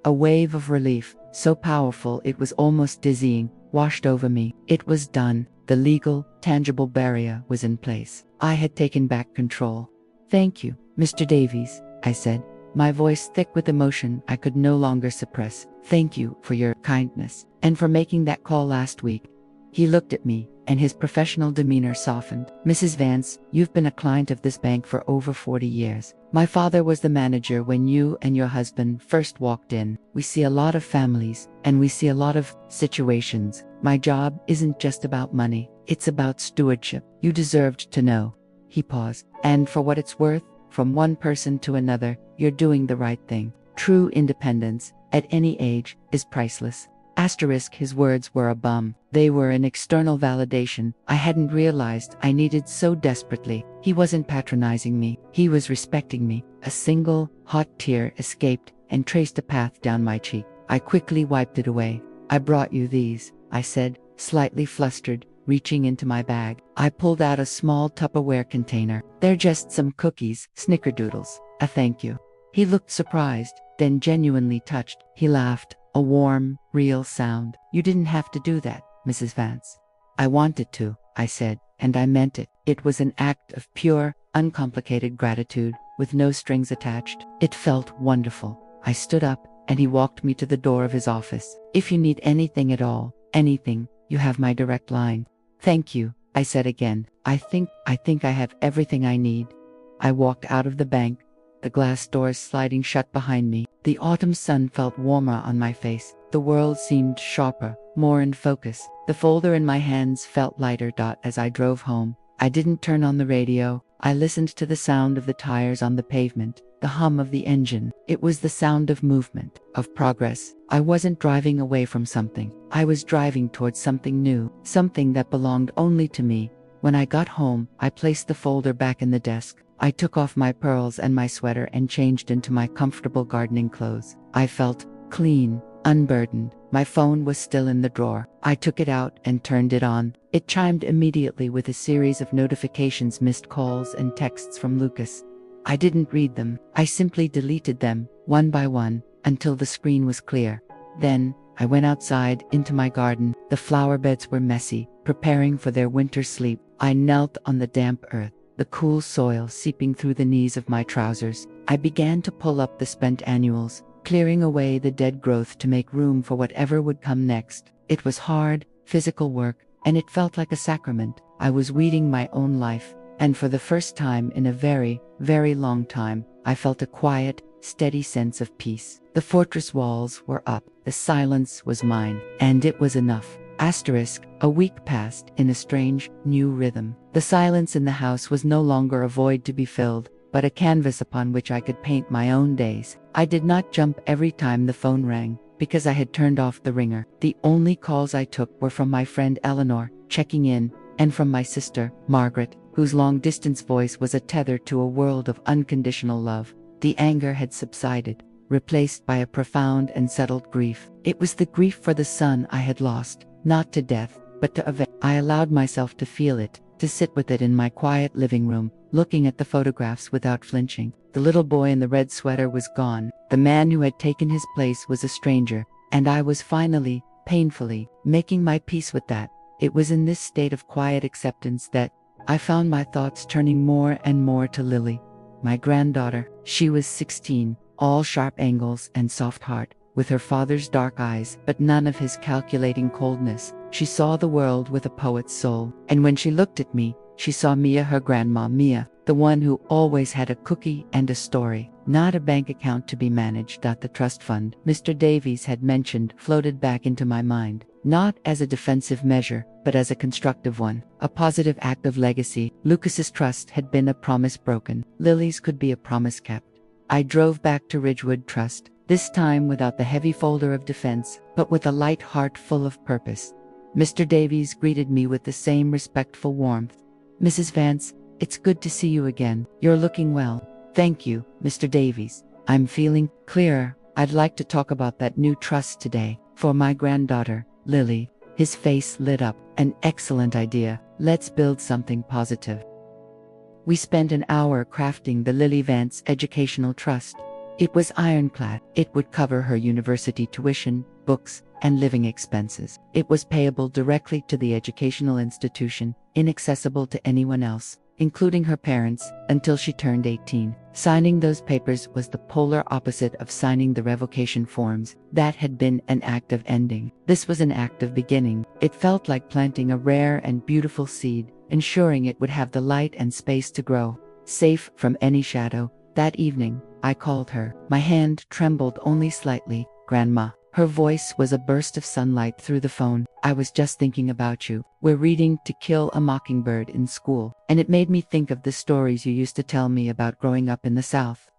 A wave of relief, so powerful it was almost dizzying, washed over me. It was done. The legal, tangible barrier was in place. I had taken back control. "Thank you, Mr. Davies," I said, my voice thick with emotion I could no longer suppress. "Thank you for your kindness, and for making that call last week." He looked at me, and his professional demeanor softened. "Mrs. Vance, you've been a client of this bank for over 40 years. My father was the manager when you and your husband first walked in. We see a lot of families, and we see a lot of situations. My job isn't just about money, it's about stewardship. You deserved to know." He paused. "And for what it's worth, from one person to another, you're doing the right thing. True independence, at any age, is priceless. Asterisk, his words were a bum. They were an external validation I hadn't realized I needed so desperately. He wasn't patronizing me, he was respecting me. A single, hot tear escaped and traced a path down my cheek. I quickly wiped it away. I brought you these, I said, slightly flustered, reaching into my bag. I pulled out a small Tupperware container. They're just some cookies, snickerdoodles. A thank you. He looked surprised, then genuinely touched. He laughed, a warm, real sound. You didn't have to do that, Mrs. Vance. I wanted to, I said, and I meant it. It was an act of pure, uncomplicated gratitude, with no strings attached. It felt wonderful. I stood up, and he walked me to the door of his office. If you need anything at all, anything, you have my direct line. Thank you, I said again. I think I have everything I need. I walked out of the bank, the glass doors sliding shut behind me. The autumn sun felt warmer on my face. The world seemed sharper, more in focus. The folder in my hands felt lighter. As I drove home, I didn't turn on the radio. I listened to the sound of the tires on the pavement, the hum of the engine. It was the sound of movement, of progress. I wasn't driving away from something. I was driving towards something new, something that belonged only to me. When I got home, I placed the folder back in the desk. I took off my pearls and my sweater and changed into my comfortable gardening clothes. I felt clean, unburdened. My phone was still in the drawer. I took it out and turned it on. It chimed immediately with a series of notifications, missed calls, and texts from Lucas. I didn't read them. I simply deleted them, one by one, until the screen was clear. Then, I went outside, into my garden. The flower beds were messy, preparing for their winter sleep. I knelt on the damp earth, the cool soil seeping through the knees of my trousers. I began to pull up the spent annuals, clearing away the dead growth to make room for whatever would come next. It was hard, physical work, and it felt like a sacrament. I was weeding my own life, and for the first time in a very, very long time, I felt a quiet, steady sense of peace. The fortress walls were up, the silence was mine, and it was enough. Asterisk, a week passed in a strange, new rhythm. The silence in the house was no longer a void to be filled, but a canvas upon which I could paint my own days. I did not jump every time the phone rang, because I had turned off the ringer. The only calls I took were from my friend Eleanor, checking in, and from my sister, Margaret, whose long-distance voice was a tether to a world of unconditional love. The anger had subsided, replaced by a profound and settled grief. It was the grief for the son I had lost, not to death, but to avenge. I allowed myself to feel it, to sit with it in my quiet living room, looking at the photographs without flinching. The little boy in the red sweater was gone. The man who had taken his place was a stranger, and I was finally, painfully, making my peace with that. It was in this state of quiet acceptance that I found my thoughts turning more and more to Lily, my granddaughter. She was 16, all sharp angles and soft heart, with her father's dark eyes, but none of his calculating coldness. She saw the world with a poet's soul, and when she looked at me, she saw Mia, her grandma Mia, the one who always had a cookie and a story, not a bank account to be managed. The trust fund Mr. Davies had mentioned floated back into my mind, not as a defensive measure, but as a constructive one, a positive act of legacy. Lucas's trust had been a promise broken. Lily's could be a promise kept. I drove back to Ridgewood Trust, this time without the heavy folder of defense, but with a light heart full of purpose. Mr. Davies greeted me with the same respectful warmth. Mrs. Vance, it's good to see you again. You're looking well. Thank you, Mr. Davies. I'm feeling clearer. I'd like to talk about that new trust today, for my granddaughter, Lily. His face lit up. An excellent idea. Let's build something positive. We spent an hour crafting the Lily Vance Educational Trust. It was ironclad. It would cover her university tuition, books, and living expenses. It was payable directly to the educational institution, inaccessible to anyone else, including her parents, until she turned 18. Signing those papers was the polar opposite of signing the revocation forms. That had been an act of ending. This was an act of beginning. It felt like planting a rare and beautiful seed, ensuring it would have the light and space to grow, safe from any shadow. That evening, I called her. My hand trembled only slightly. Grandma. Her voice was a burst of sunlight through the phone. I was just thinking about you. We're reading To Kill a Mockingbird in school, and it made me think of the stories you used to tell me about growing up in the South.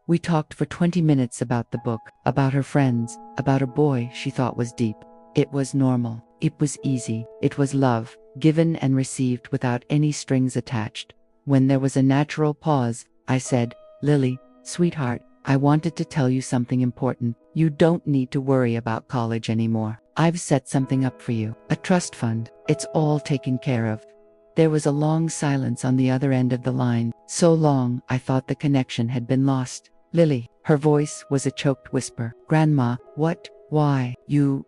We talked for 20 minutes about the book, about her friends, about a boy she thought was deep. It was normal. It was easy. It was love, given and received without any strings attached. When there was a natural pause, I said, "Lily, sweetheart, I wanted to tell you something important. You don't need to worry about college anymore. I've set something up for you, a trust fund. It's all taken care of." There was a long silence on the other end of the line, so long I thought the connection had been lost. "Lily," her voice was a choked whisper. "Grandma, what? Why? You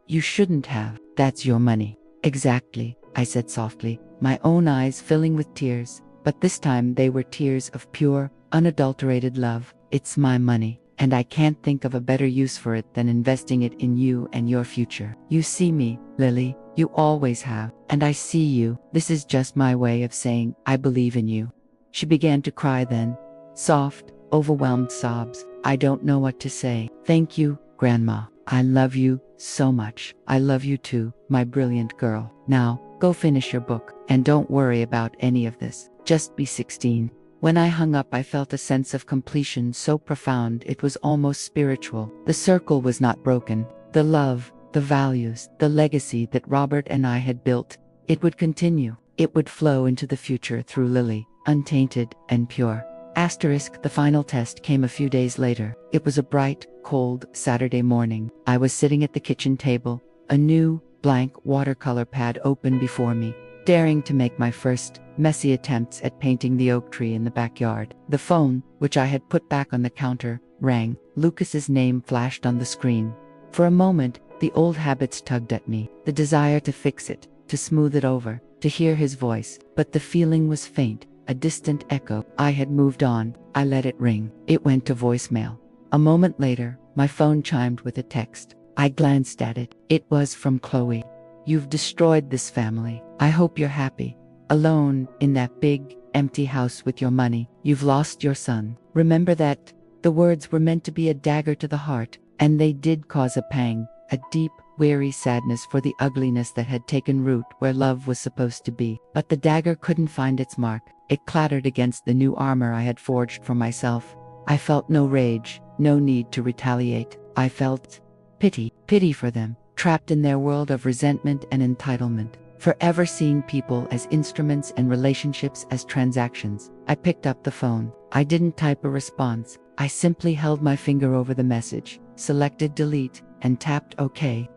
shouldn't have. That's your money." "Exactly," I said softly, my own eyes filling with tears, but this time they were tears of pure, unadulterated love. "It's my money, and I can't think of a better use for it than investing it in you and your future. You see me, Lily, you always have, and I see you. This is just my way of saying I believe in you." She began to cry then. Soft, overwhelmed sobs. "I don't know what to say. Thank you, Grandma. I love you so much. I love you too, my brilliant girl. Now, go finish your book, and don't worry about any of this. Just be 16. When I hung up, I felt a sense of completion so profound it was almost spiritual. The circle was not broken. The love, the values, the legacy that Robert and I had built, it would continue. It would flow into the future through Lily, untainted and pure. The final test came a few days later. It was a bright, cold Saturday morning. I was sitting at the kitchen table, a new, blank watercolor pad open before me, daring to make my first, messy attempts at painting the oak tree in the backyard. The phone, which I had put back on the counter, rang. Lucas's name flashed on the screen. For a moment, the old habits tugged at me, the desire to fix it, to smooth it over, to hear his voice, but the feeling was faint. A distant echo. I had moved on. I let it ring. It went to voicemail. A moment later, my phone chimed with a text. I glanced at it. It was from Chloe. "You've destroyed this family. I hope you're happy. Alone, in that big, empty house with your money. You've lost your son. Remember that." The words were meant to be a dagger to the heart, and they did cause a pang, a deep, weary sadness for the ugliness that had taken root where love was supposed to be. But the dagger couldn't find its mark. It clattered against the new armor I had forged for myself. I felt no rage, no need to retaliate. I felt pity for them, trapped in their world of resentment and entitlement, forever seeing people as instruments and relationships as transactions. I picked up the phone. I didn't type a response. I simply held my finger over the message, selected delete, and tapped OK.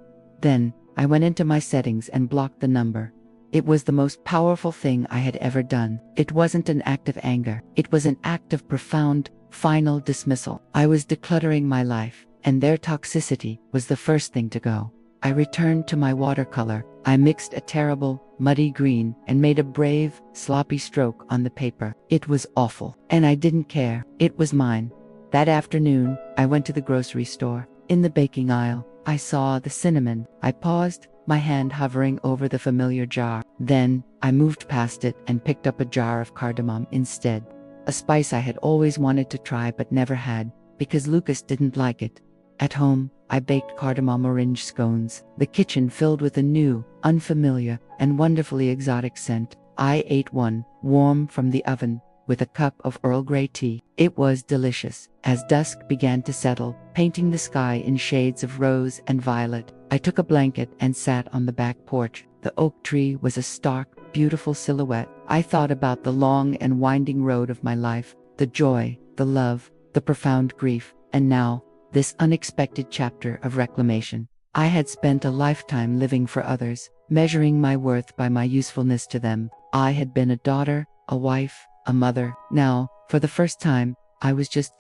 Then, I went into my settings and blocked the number. It was the most powerful thing I had ever done. It wasn't an act of anger. It was an act of profound, final dismissal. I was decluttering my life, and their toxicity was the first thing to go. I returned to my watercolor. I mixed a terrible, muddy green and made a brave, sloppy stroke on the paper. It was awful, and I didn't care. It was mine. That afternoon, I went to the grocery store. In the baking aisle, I saw the cinnamon. I paused, my hand hovering over the familiar jar. Then, I moved past it and picked up a jar of cardamom instead. A spice I had always wanted to try but never had, because Lucas didn't like it. At home, I baked cardamom orange scones, the kitchen filled with a new, unfamiliar, and wonderfully exotic scent. I ate one, warm from the oven, with a cup of Earl Grey tea. It was delicious. As dusk began to settle, painting the sky in shades of rose and violet, I took a blanket and sat on the back porch. The oak tree was a stark, beautiful silhouette. I thought about the long and winding road of my life, the joy, the love, the profound grief, and now, this unexpected chapter of reclamation. I had spent a lifetime living for others, measuring my worth by my usefulness to them. I had been a daughter, a wife, a mother. Now, for the first time, I was just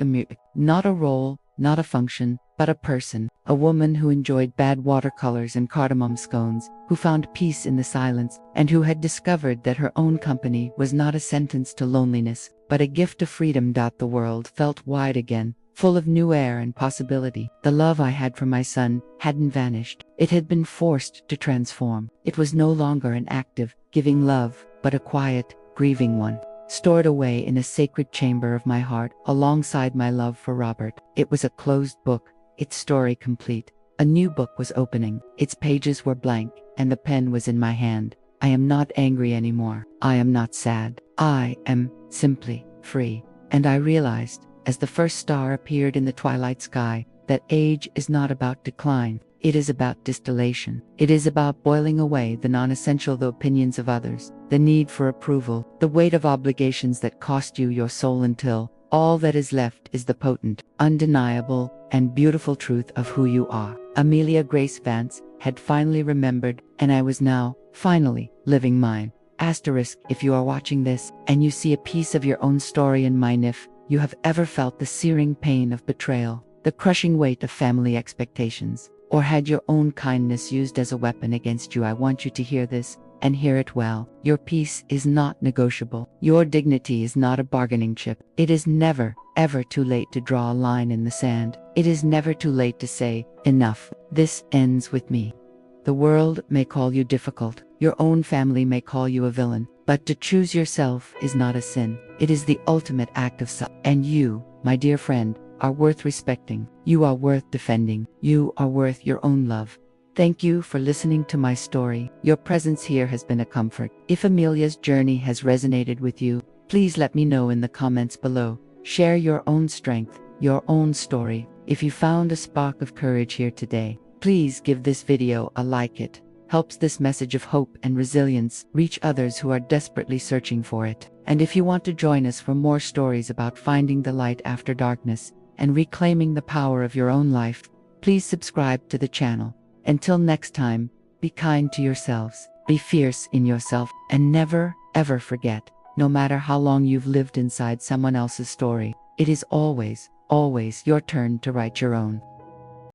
not a role, not a function, but a person, a woman who enjoyed bad watercolors and cardamom scones, who found peace in the silence, and who had discovered that her own company was not a sentence to loneliness, but a gift of freedom. The world felt wide again, full of new air and possibility. The love I had for my son hadn't vanished. It had been forced to transform. It was no longer an active, giving love, but a quiet, grieving one, stored away in a sacred chamber of my heart alongside my love for Robert. It was a closed book, its story complete, A new book was opening. Its pages were blank, and the pen was in my hand. I am not angry anymore. I am not sad. I am simply free. And I realized, as the first star appeared in the twilight sky, that age is not about decline. It is about distillation. It is about boiling away the non-essential opinions of others, the need for approval, the weight of obligations that cost you your soul until all that is left is the potent, undeniable, and beautiful truth of who you are. Amelia Grace Vance had finally remembered, and I was now, finally, living mine. Asterisk, if you are watching this, and you see a piece of your own story in mine, if you have ever felt the searing pain of betrayal, the crushing weight of family expectations, or had your own kindness used as a weapon against you, I want you to hear this, and hear it well. Your peace is not negotiable. Your dignity is not a bargaining chip. It is never, ever too late to draw a line in the sand. It is never too late to say, enough. This ends with me. The world may call you difficult. Your own family may call you a villain. But to choose yourself is not a sin. It is the ultimate act of self. And you, my dear friend, are worth respecting. You are worth defending. You are worth your own love. Thank you for listening to my story. Your presence here has been a comfort. If Amelia's journey has resonated with you, please let me know in the comments below. Share your own strength, your own story. If you found a spark of courage here today, please give this video a like. It helps this message of hope and resilience reach others who are desperately searching for it. And if you want to join us for more stories about finding the light after darkness and reclaiming the power of your own life, please subscribe to the channel. Until next time, be kind to yourselves, be fierce in yourself, and never, ever forget, no matter how long you've lived inside someone else's story, it is always, always your turn to write your own.